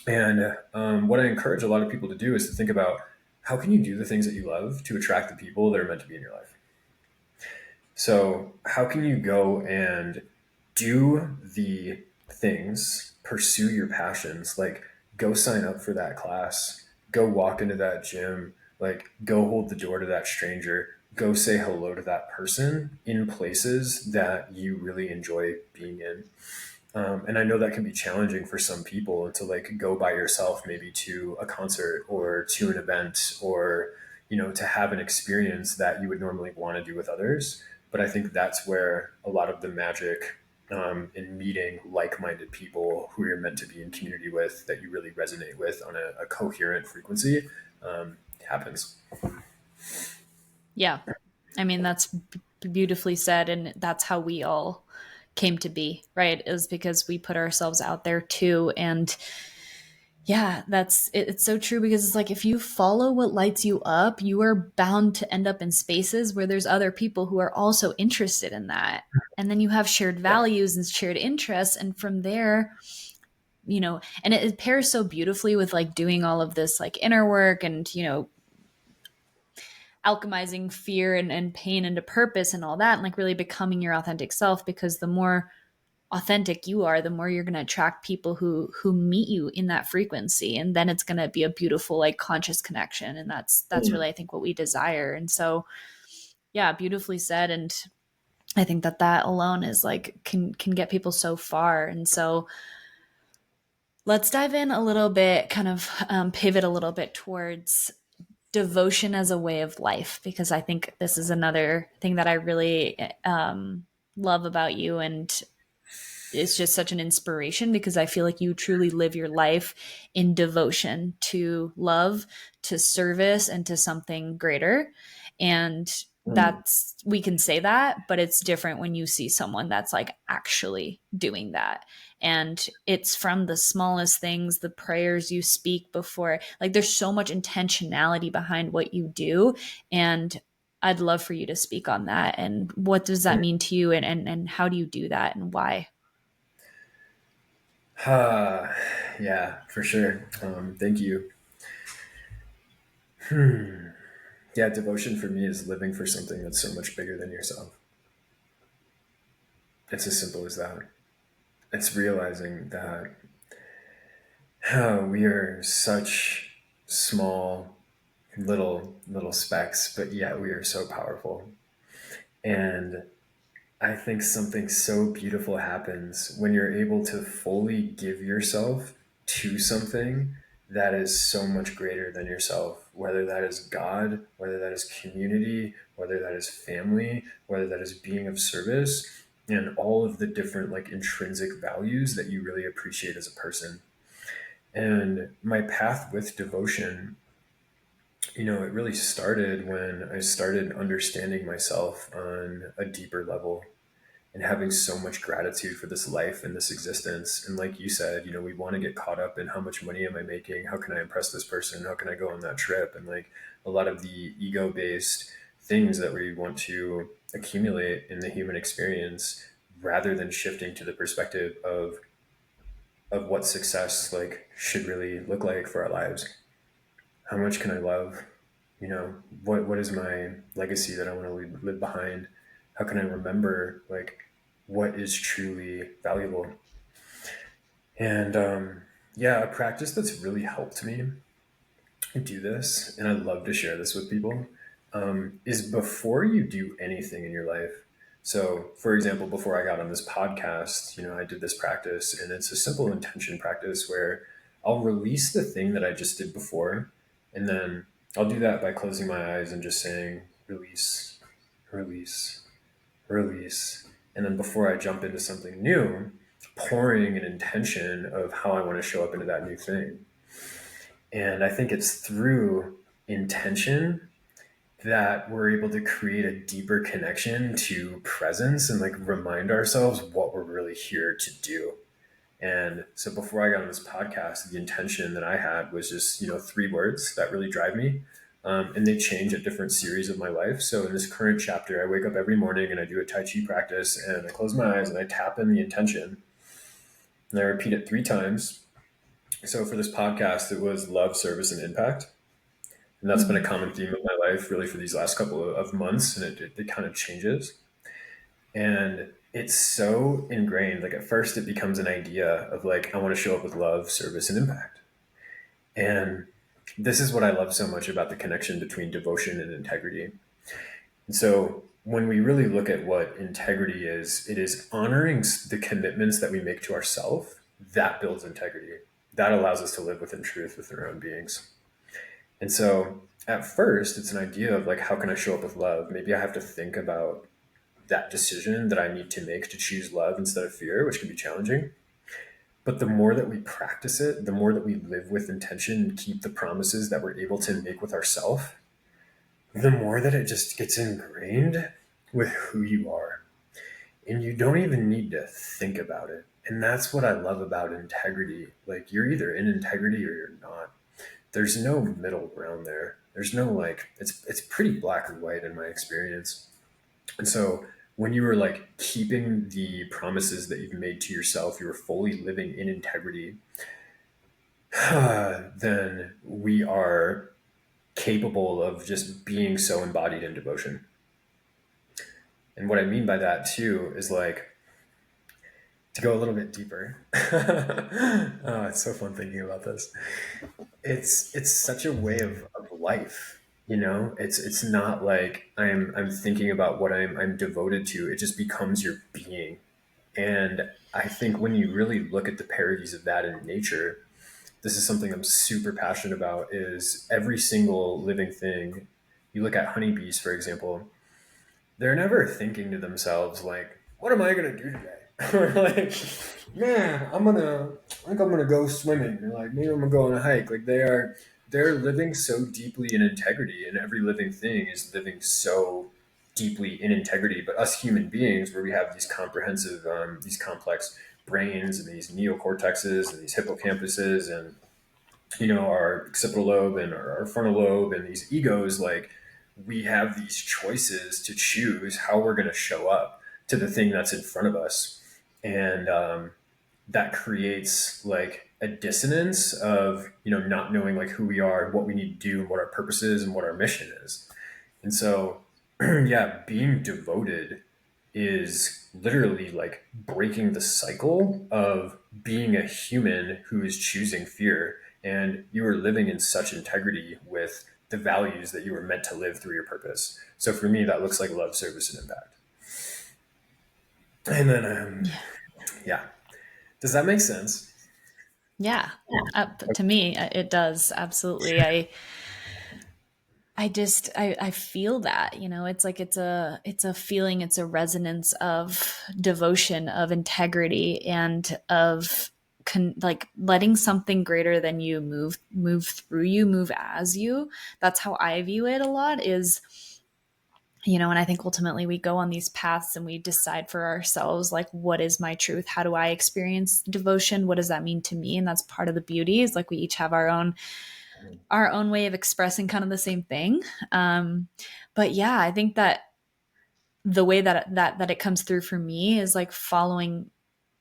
Speaker 2: And what I encourage a lot of people to do is to think about how can you do the things that you love to attract the people that are meant to be in your life. So, how can you go and do the things, pursue your passions, like go sign up for that class, go walk into that gym, like go hold the door to that stranger, go say hello to that person in places that you really enjoy being in. And I know that can be challenging for some people to like go by yourself, maybe to a concert or to an event or, to have an experience that you would normally want to do with others. But I think that's where a lot of the magic in meeting like-minded people who you're meant to be in community with, that you really resonate with on a coherent frequency, happens.
Speaker 1: Yeah. I mean, that's beautifully said. And that's how we all came to be, right? Is because we put ourselves out there too. And yeah, it's so true because it's like if you follow what lights you up, you are bound to end up in spaces where there's other people who are also interested in that. And then you have shared
Speaker 2: Yeah.
Speaker 1: values and shared interests. And from there, and it pairs so beautifully with like doing all of this like inner work and, alchemizing fear and pain into purpose and all that, and like really becoming your authentic self, because the more authentic you are, the more you're going to attract people who meet you in that frequency, and then it's going to be a beautiful like conscious connection, and that's
Speaker 2: Mm.
Speaker 1: really I think what we desire. And so yeah, beautifully said. And I think that alone is like can get people so far. And so let's dive in a little bit, kind of pivot a little bit towards devotion as a way of life, because I think this is another thing that I really love about you. And it's just such an inspiration because I feel like you truly live your life in devotion to love, to service, and to something greater. And
Speaker 2: Mm.
Speaker 1: that's, we can say that, but it's different when you see someone that's like actually doing that. And it's from the smallest things, the prayers you speak before, like there's so much intentionality behind what you do. And I'd love for you to speak on that. And what does that mean to you? And how do you do that and why?
Speaker 2: Yeah, for sure. Thank you. Hmm. Yeah, devotion for me is living for something that's so much bigger than yourself. It's as simple as that. It's realizing that we are such small, little specks, but yet we are so powerful. And I think something so beautiful happens when you're able to fully give yourself to something that is so much greater than yourself, whether that is God, whether that is community, whether that is family, whether that is being of service, and all of the different like intrinsic values that you really appreciate as a person. And my path with devotion, it really started when I started understanding myself on a deeper level and having so much gratitude for this life and this existence. And like you said, we want to get caught up in how much money am I making? How can I impress this person? How can I go on that trip? And like a lot of the ego based things that we want to accumulate in the human experience, rather than shifting to the perspective of what success like should really look like for our lives. How much can I love? What is my legacy that I want to live behind? How can I remember like what is truly valuable? And yeah, a practice that's really helped me do this, and I'd love to share this with people, is before you do anything in your life. So, for example, before I got on this podcast, I did this practice, and it's a simple intention practice where I'll release the thing that I just did before, and then I'll do that by closing my eyes and just saying, release, release, release. And then before I jump into something new, pouring an intention of how I want to show up into that new thing. And I think it's through intention that we're able to create a deeper connection to presence and like remind ourselves what we're really here to do. And so before I got on this podcast, the intention that I had was just, three words that really drive me. And they change at different series of my life. So in this current chapter, I wake up every morning and I do a Tai Chi practice and I close my eyes and I tap in the intention and I repeat it 3 times. So for this podcast, it was love, service, and impact. And that's been a common theme of my life really for these last couple of months. And it kind of changes. And it's so ingrained. Like at first it becomes an idea of like, I want to show up with love, service, and impact. And this is what I love so much about the connection between devotion and integrity. And so when we really look at what integrity is, it is honoring the commitments that we make to ourselves. That builds integrity. That allows us to live within truth within our own beings. And so at first it's an idea of like, how can I show up with love? Maybe I have to think about that decision that I need to make to choose love instead of fear, which can be challenging. But the more that we practice it, the more that we live with intention and keep the promises that we're able to make with ourselves, the more that it just gets ingrained with who you are. And you don't even need to think about it. And that's what I love about integrity. Like you're either in integrity or you're not. There's no middle ground there. There's no like, it's pretty black and white in my experience. And so when you were like keeping the promises that you've made to yourself, you were fully living in integrity, then we are capable of just being so embodied in devotion. And what I mean by that too is like to go a little bit deeper. Oh, it's so fun thinking about this. It's such a way of life. It's not like I'm thinking about what I'm devoted to. It just becomes your being. And I think when you really look at the parodies of that in nature, this is something I'm super passionate about, is every single living thing. You look at honeybees, for example, they're never thinking to themselves like, what am I going to do today? Or like, man, I think I'm going to go swimming. Or like, maybe I'm going to go on a hike. Like they're living so deeply in integrity, and every living thing is living so deeply in integrity. But us human beings, where we have these comprehensive, these complex brains and these neocortexes and these hippocampuses and our occipital lobe and our frontal lobe and these egos, like we have these choices to choose how we're going to show up to the thing that's in front of us. And that creates like a dissonance of, not knowing like who we are and what we need to do and what our purpose is and what our mission is. And so, yeah, being devoted is literally like breaking the cycle of being a human who is choosing fear, and you are living in such integrity with the values that you were meant to live through your purpose. So for me, that looks like love, service, and impact. And then, yeah. Does that make sense?
Speaker 1: Yeah. To me, it does. Absolutely. I feel that, it's like it's a feeling, it's a resonance of devotion, of integrity, and of like letting something greater than you move through you, move as you. That's how I view it a lot is, and I think ultimately we go on these paths and we decide for ourselves, like, what is my truth? How do I experience devotion? What does that mean to me? And that's part of the beauty, is like we each have our own way of expressing kind of the same thing. Um, but yeah, I think that the way that it comes through for me is like following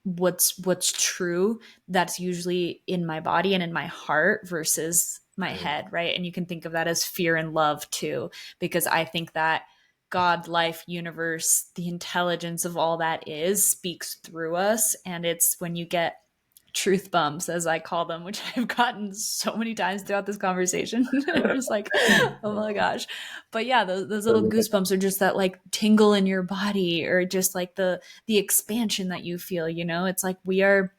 Speaker 1: what's true, that's usually in my body and in my heart versus my
Speaker 2: Mm,
Speaker 1: head, right? And you can think of that as fear and love too, because I think that God, life, universe, the intelligence of all that is speaks through us. And it's when you get truth bumps, as I call them, which I've gotten so many times throughout this conversation. I'm just like, oh my gosh. But yeah, those little goosebumps are just that like tingle in your body, or just like the expansion that you feel, it's like we are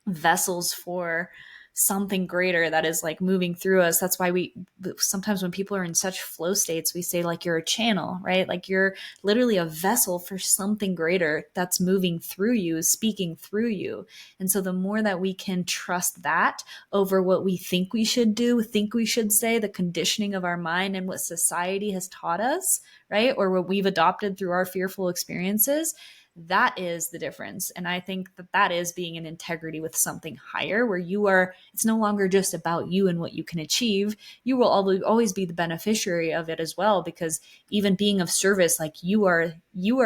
Speaker 1: vessels for something greater that is like moving through us. That's why we sometimes, when people are in such flow states, we say like you're a channel, right? Like you're literally a vessel for something greater that's moving through you, speaking through you. And so the more that we can trust that over what we think we should do, think we should say, the conditioning of our mind and what society has taught us, right? Or what we've adopted through our fearful experiences, that is the difference. And I think that that is being in integrity with something higher, where it's no longer just about you and what you can achieve. You will always be the beneficiary of it as well, because even being of service, like you are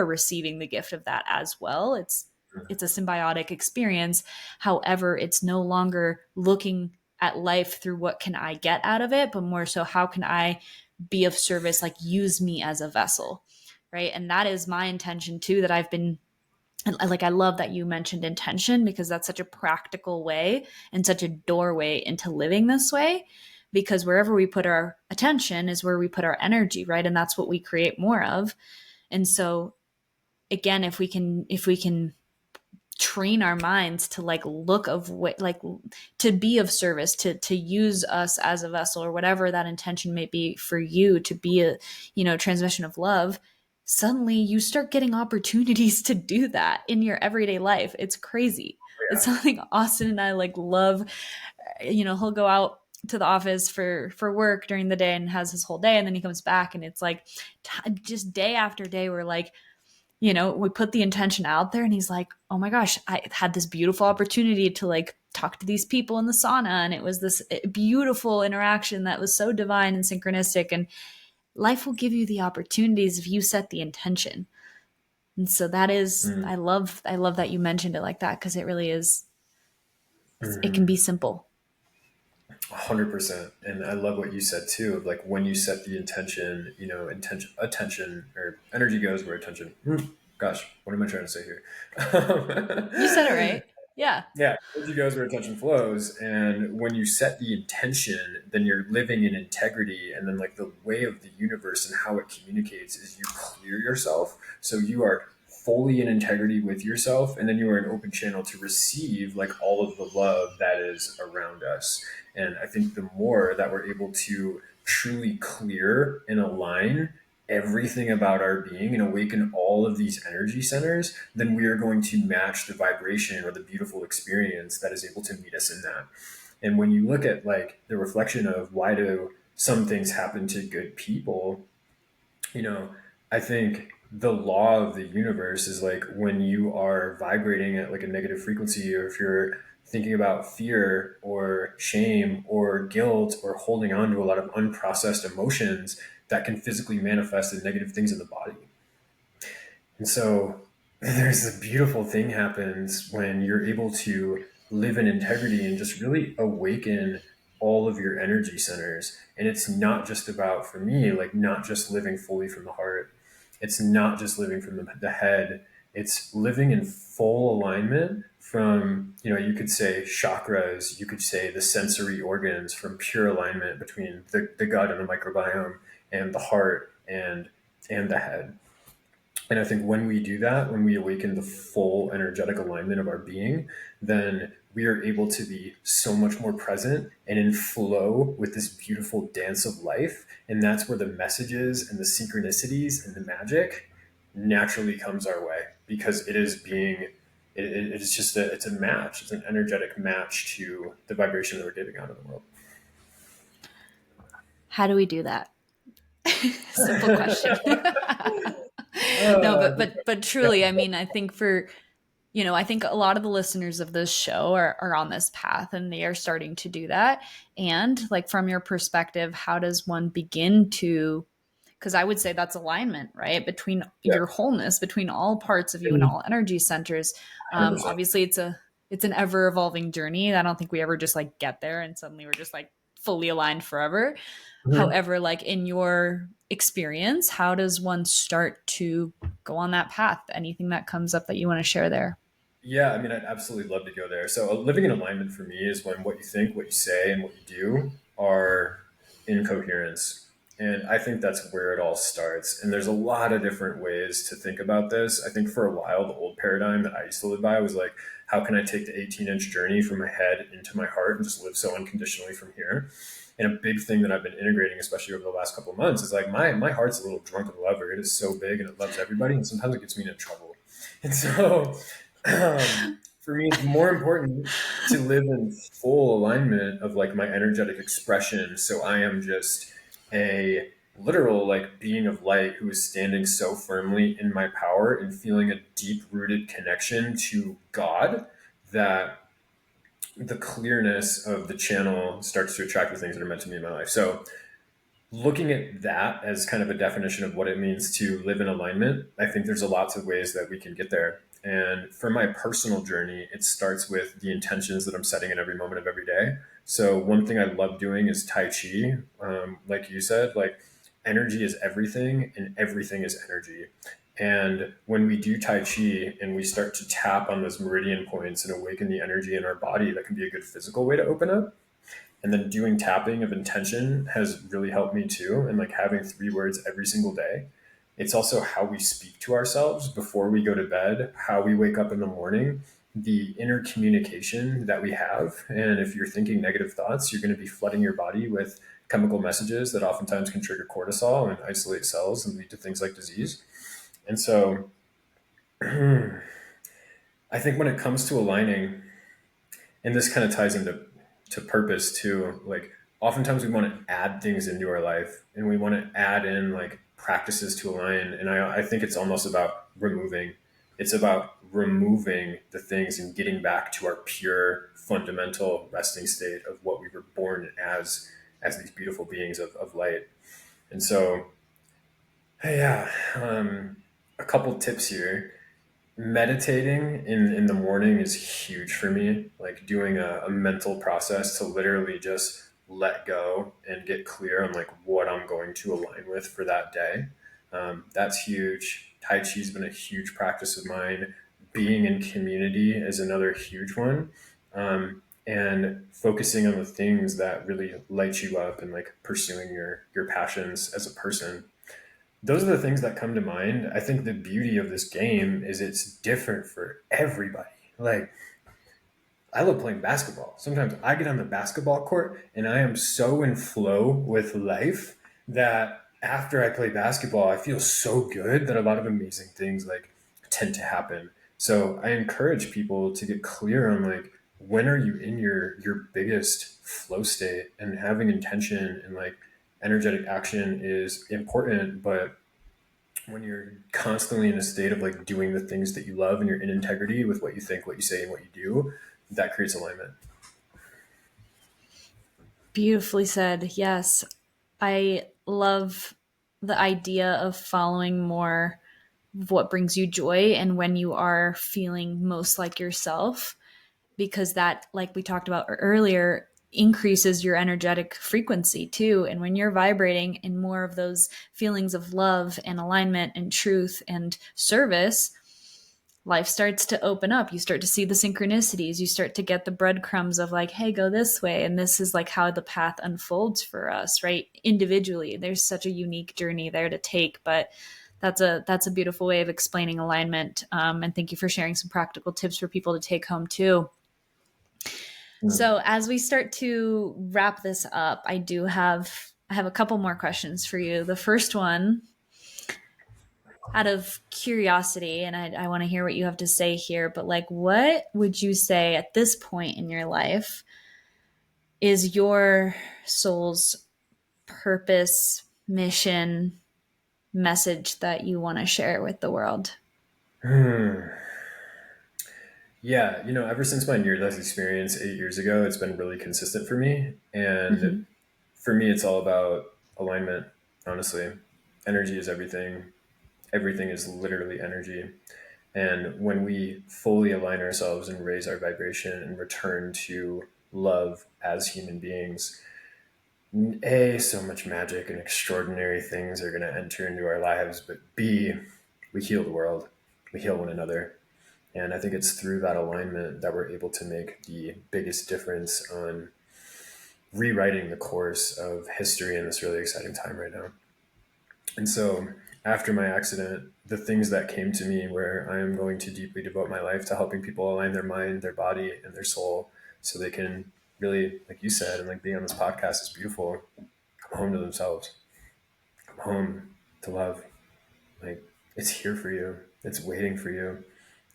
Speaker 1: receiving the gift of that as well. It's a symbiotic experience. However, it's no longer looking at life through what can I get out of it, but more so, how can I be of service, like use me as a vessel, right? And that is my intention too, that I've been like, I love that you mentioned intention, because that's such a practical way and such a doorway into living this way, because wherever we put our attention is where we put our energy, right? And that's what we create more of. And so again, if we can train our minds to like look of what, like, to be of service, to use us as a vessel, or whatever that intention may be for you, to be a transmission of love, suddenly you start getting opportunities to do that in your everyday life. It's crazy. It's
Speaker 2: yeah.
Speaker 1: something Austin and I like love. He'll go out to the office for work during the day and has his whole day, and then he comes back, and it's like just day after day, we're like, we put the intention out there, and he's like, oh my gosh, I had this beautiful opportunity to like talk to these people in the sauna. And it was this beautiful interaction that was so divine and synchronistic. And life will give you the opportunities if you set the intention. And so that is,
Speaker 2: Mm,
Speaker 1: I love that you mentioned it like that, because it really is, it can
Speaker 2: mhm.
Speaker 1: be simple.
Speaker 2: 100%. And I love what you said too, of like when you set the intention, attention or energy goes where attention. Gosh, what am I trying to say here?
Speaker 1: You said it right. Yeah.
Speaker 2: Yeah, energy goes where attention flows. And when you set the intention, then you're living in integrity. And then, like, the way of the universe and how it communicates is you clear yourself. So you are fully in integrity with yourself. And then you are an open channel to receive, like, all of the love that is around us. And I think the more that we're able to truly clear and align everything about our being and awaken all of these energy centers, then we are going to match the vibration or the beautiful experience that is able to meet us in that. And when you look at like the reflection of why do some things happen to good people, you know, I think the law of the universe is like when you are vibrating at like a negative frequency, or if you're thinking about fear or shame or guilt or holding on to a lot of unprocessed emotions, that can physically manifest in negative things in the body. And so there's a beautiful thing happens when you're able to live in integrity and just really awaken all of your energy centers. And it's not just about, for me, like not just living fully from the heart. It's not just living from the head. It's living in full alignment from, you could say chakras, you could say the sensory organs, from pure alignment between the gut and the microbiome and the heart and the head. And I think when we do that, when we awaken the full energetic alignment of our being, then we are able to be so much more present and in flow with this beautiful dance of life. And that's where the messages and the synchronicities and the magic naturally comes our way, because it is being it's just it's a match. It's an energetic match to the vibration that we're giving out in the world.
Speaker 1: How do we do that? Simple question. No, but truly, I mean, I think for, I think a lot of the listeners of this show are on this path and they are starting to do that. And like, from your perspective, how does one begin to, because I would say that's alignment, right? Between
Speaker 2: Yeah,
Speaker 1: your wholeness, between all parts of you and
Speaker 2: and
Speaker 1: all energy centers.
Speaker 2: 100%.
Speaker 1: Obviously it's an ever evolving journey. I don't think we ever just like get there and suddenly we're just like fully aligned forever.
Speaker 2: Mhm.
Speaker 1: However, like in your experience, how does one start to go on that path? Anything that comes up that you want to share there?
Speaker 2: Yeah, I mean, I'd absolutely love to go there. So, living in alignment for me is when what you think, what you say, and what you do are in coherence. And I think that's where it all starts. And there's a lot of different ways to think about this. I think for a while, the old paradigm that I used to live by was like, how can I take the 18-inch journey from my head into my heart and just live so unconditionally from here? And a big thing that I've been integrating, especially over the last couple of months, is like my heart's a little drunken lover. It is so big and it loves everybody, and sometimes it gets me into trouble. And so for me, it's more important to live in full alignment of like my energetic expression. So I am just a literal like being of light who is standing so firmly in my power and feeling a deep rooted connection to God that the clearness of the channel starts to attract the things that are meant to be in my life. So looking at that as kind of a definition of what it means to live in alignment, I think there's a lots of ways that we can get there. And for my personal journey, it starts with the intentions that I'm setting in every moment of every day. So one thing I love doing is Tai Chi. Like you said, like energy is everything and everything is energy. And when we do Tai Chi and we start to tap on those meridian points and awaken the energy in our body, that can be a good physical way to open up. And then doing tapping of intention has really helped me too. And like having 3 words every single day. It's also how we speak to ourselves before we go to bed, how we wake up in the morning, the inner communication that we have. And if you're thinking negative thoughts, you're going to be flooding your body with chemical messages that oftentimes can trigger cortisol and isolate cells and lead to things like disease. And so I think when it comes to aligning, and this kind of ties into purpose too, like oftentimes we want to add things into our life and we want to add in like practices to align, and I think it's almost about removing the things and getting back to our pure fundamental resting state of what we were born as these beautiful beings of light. And so yeah, a couple tips here. Meditating in the morning is huge for me, like doing a mental process to literally just let go and get clear on like what I'm going to align with for that day. That's huge. Tai Chi's been a huge practice of mine. Being in community is another huge one. And focusing on the things that really light you up and like pursuing your passions as a person, those are the things that come to mind. I think the beauty of this game is it's different for everybody. Like, I love playing basketball. Sometimes I get on the basketball court and I am so in flow with life that after I play basketball, I feel so good that a lot of amazing things like tend to happen. So I encourage people to get clear on like when are you in your biggest flow state, and having intention and like energetic action is important, but when you're constantly in a state of like doing the things that you love and you're in integrity with what you think, what you say, and what you do, that creates alignment.
Speaker 1: Beautifully said. Yes. I love the idea of following more of what brings you joy and when you are feeling most like yourself, because that, like we talked about earlier, increases your energetic frequency too. And when you're vibrating in more of those feelings of love and alignment and truth and service, life starts to open up. You start to see the synchronicities. You start to get the breadcrumbs of like, hey, go this way. And this is like how the path unfolds for us, right? Individually, there's such a unique journey there to take, but that's a beautiful way of explaining alignment. And thank you for sharing some practical tips for people to take home too. So as we start to wrap this up, I have a couple more questions for you. The first one, out of curiosity, and I want to hear what you have to say here, but like, what would you say at this point in your life is your soul's purpose, mission, message that you want to share with the world?
Speaker 2: Hmm. Yeah, ever since my near-death experience 8 years ago, it's been really consistent for me. And
Speaker 1: Mm-hmm.
Speaker 2: for me, it's all about alignment, honestly. Energy is everything. Everything is literally energy. And when we fully align ourselves and raise our vibration and return to love as human beings, A, so much magic and extraordinary things are going to enter into our lives, but B, we heal the world, we heal one another. And I think it's through that alignment that we're able to make the biggest difference on rewriting the course of history in this really exciting time right now. And so, after my accident, the things that came to me where I am going to deeply devote my life to helping people align their mind, their body, and their soul so they can really, like you said, and like being on this podcast is beautiful, come home to themselves, come home to love. Like, it's here for you, it's waiting for you.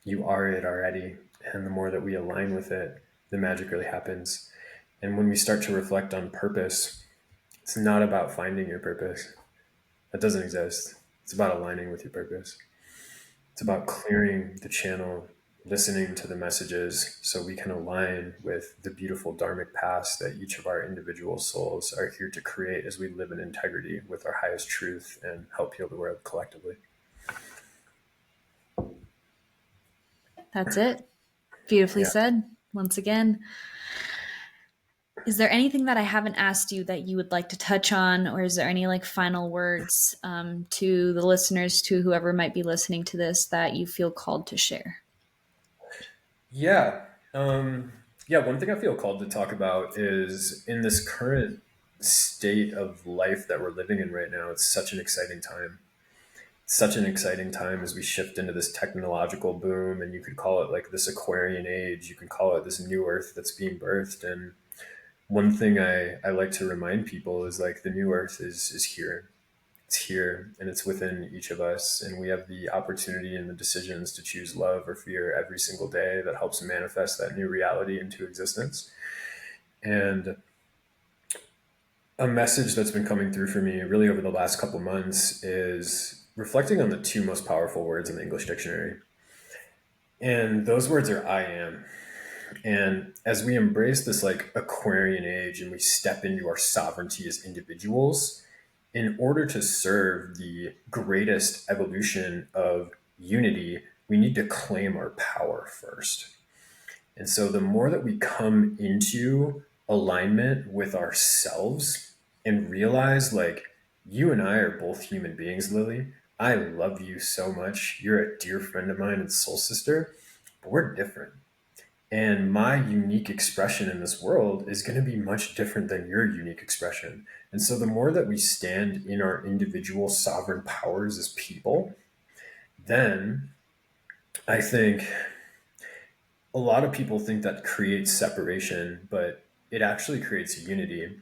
Speaker 2: You are it already. And the more that we align with it, the magic really happens. And when we start to reflect on purpose, it's not about finding your purpose. That doesn't exist. It's about aligning with your purpose. It's about clearing the channel, listening to the messages so we can align with the beautiful dharmic paths that each of our individual souls are here to create as we live in integrity with our highest truth and help heal the world collectively.
Speaker 1: That's it. Beautifully
Speaker 2: Yeah.
Speaker 1: said. Once again, is there anything that I haven't asked you that you would like to touch on, or is there any like final words to the listeners, to whoever might be listening to this, that you feel called to share?
Speaker 2: Yeah. Yeah. One thing I feel called to talk about is in this current state of life that we're living in right now, it's such an exciting time. Such an exciting time as we shift into this technological boom, and you could call it like this Aquarian age. You can call it this new earth that's being birthed. And one thing I like to remind people is like the new earth is here. It's here and it's within each of us. And we have the opportunity and the decisions to choose love or fear every single day that helps manifest that new reality into existence. And a message that's been coming through for me really over the last couple months is reflecting on the two most powerful words in the English dictionary. And those words are I am. And as we embrace this like Aquarian age and we step into our sovereignty as individuals, in order to serve the greatest evolution of unity, we need to claim our power first. And so the more that we come into alignment with ourselves and realize, like, you and I are both human beings, Lily. I love you so much. You're a dear friend of mine and soul sister, but we're different. And my unique expression in this world is going to be much different than your unique expression. And so the more that we stand in our individual sovereign powers as people, then I think a lot of people think that creates separation, but it actually creates unity.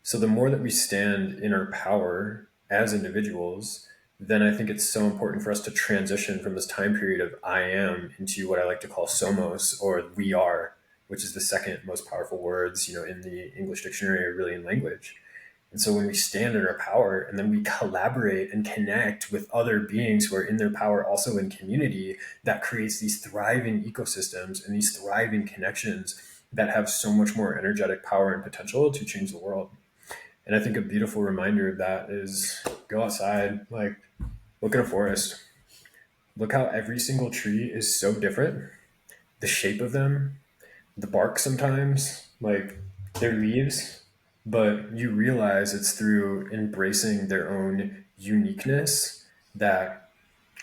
Speaker 2: So the more that we stand in our power as individuals, then I think it's so important for us to transition from this time period of I am into what I like to call somos, or we are, which is the second most powerful words, in the English dictionary or really in language. And so when we stand in our power and then we collaborate and connect with other beings who are in their power, also in community, that creates these thriving ecosystems and these thriving connections that have so much more energetic power and potential to change the world. And I think a beautiful reminder of that is go outside, like look at a forest. Look how every single tree is so different. The shape of them, the bark sometimes, like their leaves, but you realize it's through embracing their own uniqueness that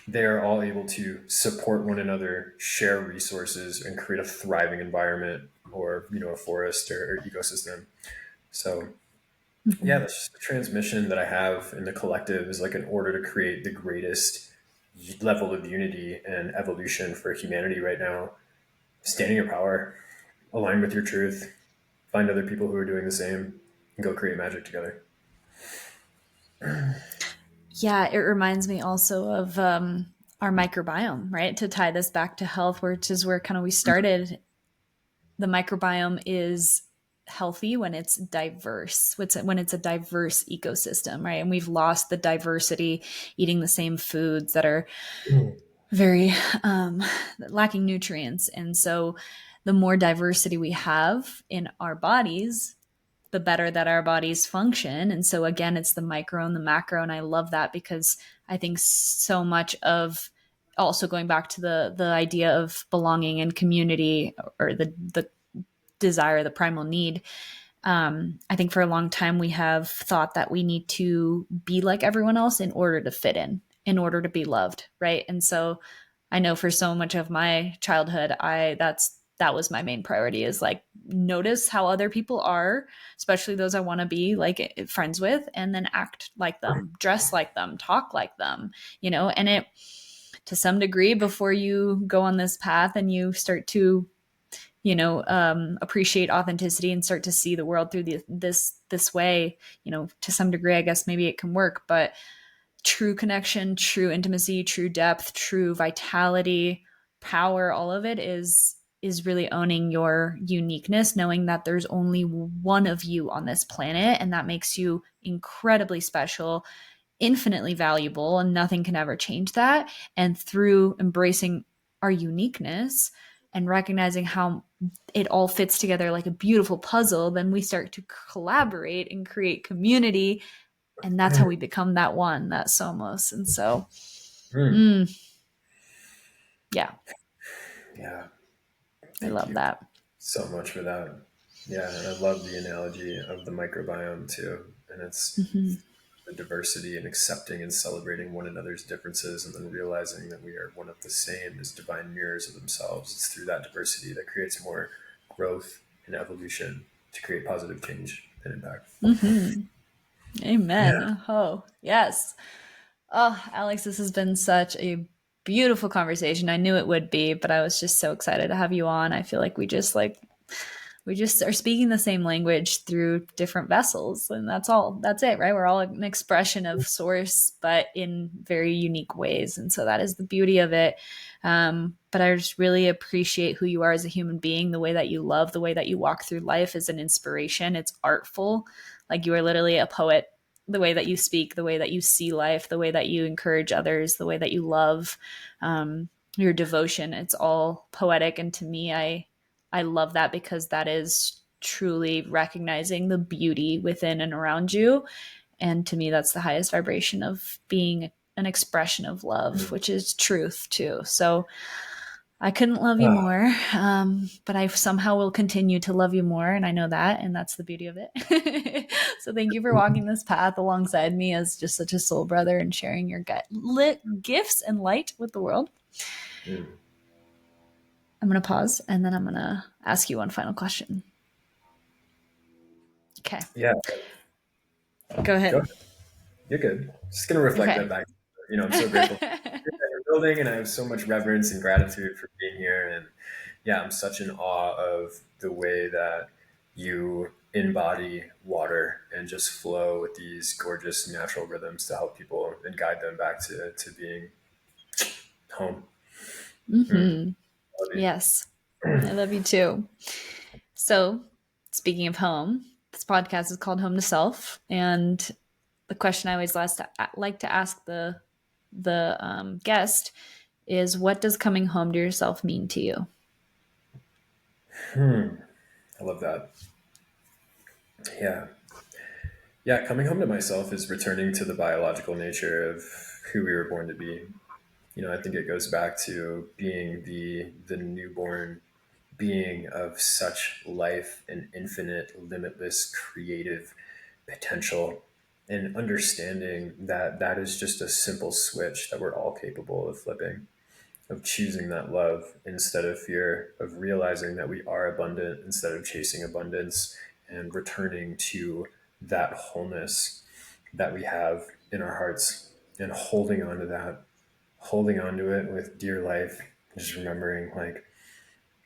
Speaker 2: they are all able to support one another, share resources, and create a thriving environment or, a forest or ecosystem. So yeah,
Speaker 1: Mm-hmm.
Speaker 2: that's just the transmission that I have in the collective is like in order to create the greatest level of unity and evolution for humanity right now, stand in your power, align with your truth, find other people who are doing the same, and go create magic together.
Speaker 1: Yeah, it reminds me also of our microbiome, right? To tie this back to health, which is where kind of we started. The microbiome is healthy when it's diverse, when it's a diverse ecosystem, right? And we've lost the diversity, eating the same foods that are very lacking nutrients. And so the more diversity we have in our bodies, the better that our bodies function. And so again, it's the micro and the macro. And I love that because I think so much of, also going back to the idea of belonging and community, or the desire, the primal need. I think for a long time we have thought that we need to be like everyone else in order to fit in order to be loved, right? And so I know for so much of my childhood, that was my main priority, is like notice how other people are, especially those I want to be like friends with, and then act like them, dress like them, talk like them, and it, to some degree, before you go on this path and you start to appreciate authenticity and start to see the world through this way, to some degree, I guess maybe it can work. But true connection, true intimacy, true depth, true vitality, power, all of it is really owning your uniqueness, knowing that there's only one of you on this planet, and that makes you incredibly special, infinitely valuable, and nothing can ever change that. And through embracing our uniqueness and recognizing how it all fits together like a beautiful puzzle, then we start to collaborate and create community. And that's how we become that one, that somos. And so,
Speaker 2: Mm.
Speaker 1: mm, yeah,
Speaker 2: Yeah.
Speaker 1: I
Speaker 2: Thank
Speaker 1: love
Speaker 2: you
Speaker 1: that.
Speaker 2: so much for that. Yeah, and I love the analogy of the microbiome too. And it's
Speaker 1: Mm-hmm.
Speaker 2: the diversity and accepting and celebrating one another's differences, and then realizing that we are one of the same as divine mirrors of themselves. It's through that diversity that creates more growth and evolution to create positive change and impact.
Speaker 1: Mm-hmm.
Speaker 2: Yeah.
Speaker 1: Amen. Oh, yes. Oh, Alex, this has been such a beautiful conversation. I knew it would be, but I was just so excited to have you on. I feel like we just are speaking the same language through different vessels, and that's all. That's it, right? We're all an expression of source, but in very unique ways. And so that is the beauty of it. But I just really appreciate who you are as a human being, the way that you love, the way that you walk through life is an inspiration. It's artful. Like, you are literally a poet, the way that you speak, the way that you see life, the way that you encourage others, the way that you love, your devotion. It's all poetic. And to me, I love that, because that is truly recognizing the beauty within and around you. And to me, that's the highest vibration of being an expression of love,
Speaker 2: Mm.
Speaker 1: which is truth too. So I couldn't love you
Speaker 2: Ah,
Speaker 1: more, but I somehow will continue to love you more. And I know that. And that's the beauty of it. So thank you for walking this path alongside me as just such a soul brother, and sharing your gifts and light with the world.
Speaker 2: mm.
Speaker 1: I'm going to pause, and then I'm going to ask you one final question. Okay.
Speaker 2: Yeah,
Speaker 1: Go
Speaker 2: go
Speaker 1: ahead.
Speaker 2: ahead. You're good. Just going to reflect that
Speaker 1: Okay.
Speaker 2: back. I'm so grateful that you're building, and I have so much reverence and gratitude for being here. And yeah, I'm such in awe of the way that you embody water and just flow with these gorgeous natural rhythms to help people and guide them back to being home. Mm,
Speaker 1: Mm-hmm.
Speaker 2: love you.
Speaker 1: Yes. I love you too. So, speaking of home, this podcast is called Home to Self. And the question I always like to ask the guest is, what does coming home to yourself mean to you?
Speaker 2: Hmm. I love that. Yeah. Yeah. Coming home to myself is returning to the biological nature of who we were born to be. I think it goes back to being the newborn being of such life and infinite, limitless, creative potential, and understanding that that is just a simple switch that we're all capable of flipping, of choosing that love instead of fear, of realizing that we are abundant instead of chasing abundance, and returning to that wholeness that we have in our hearts, and holding on to that, holding on to it with dear life, just remembering like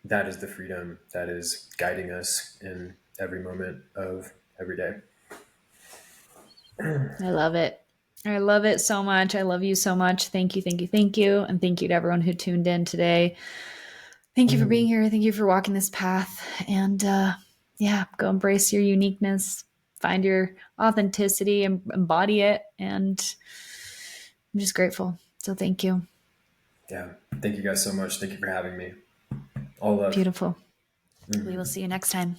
Speaker 2: that is the freedom that is guiding us in every moment of every day.
Speaker 1: I love it. I love it so much. I love you so much. Thank you, thank you, thank you. And thank you to everyone who tuned in today. Thank you for being here. Thank you for walking this path. And yeah, go embrace your uniqueness, find your authenticity and embody it. And I'm just grateful. So thank you.
Speaker 2: Yeah. Thank you guys so much. Thank you for having me. All love.
Speaker 1: Beautiful. We will see you next time.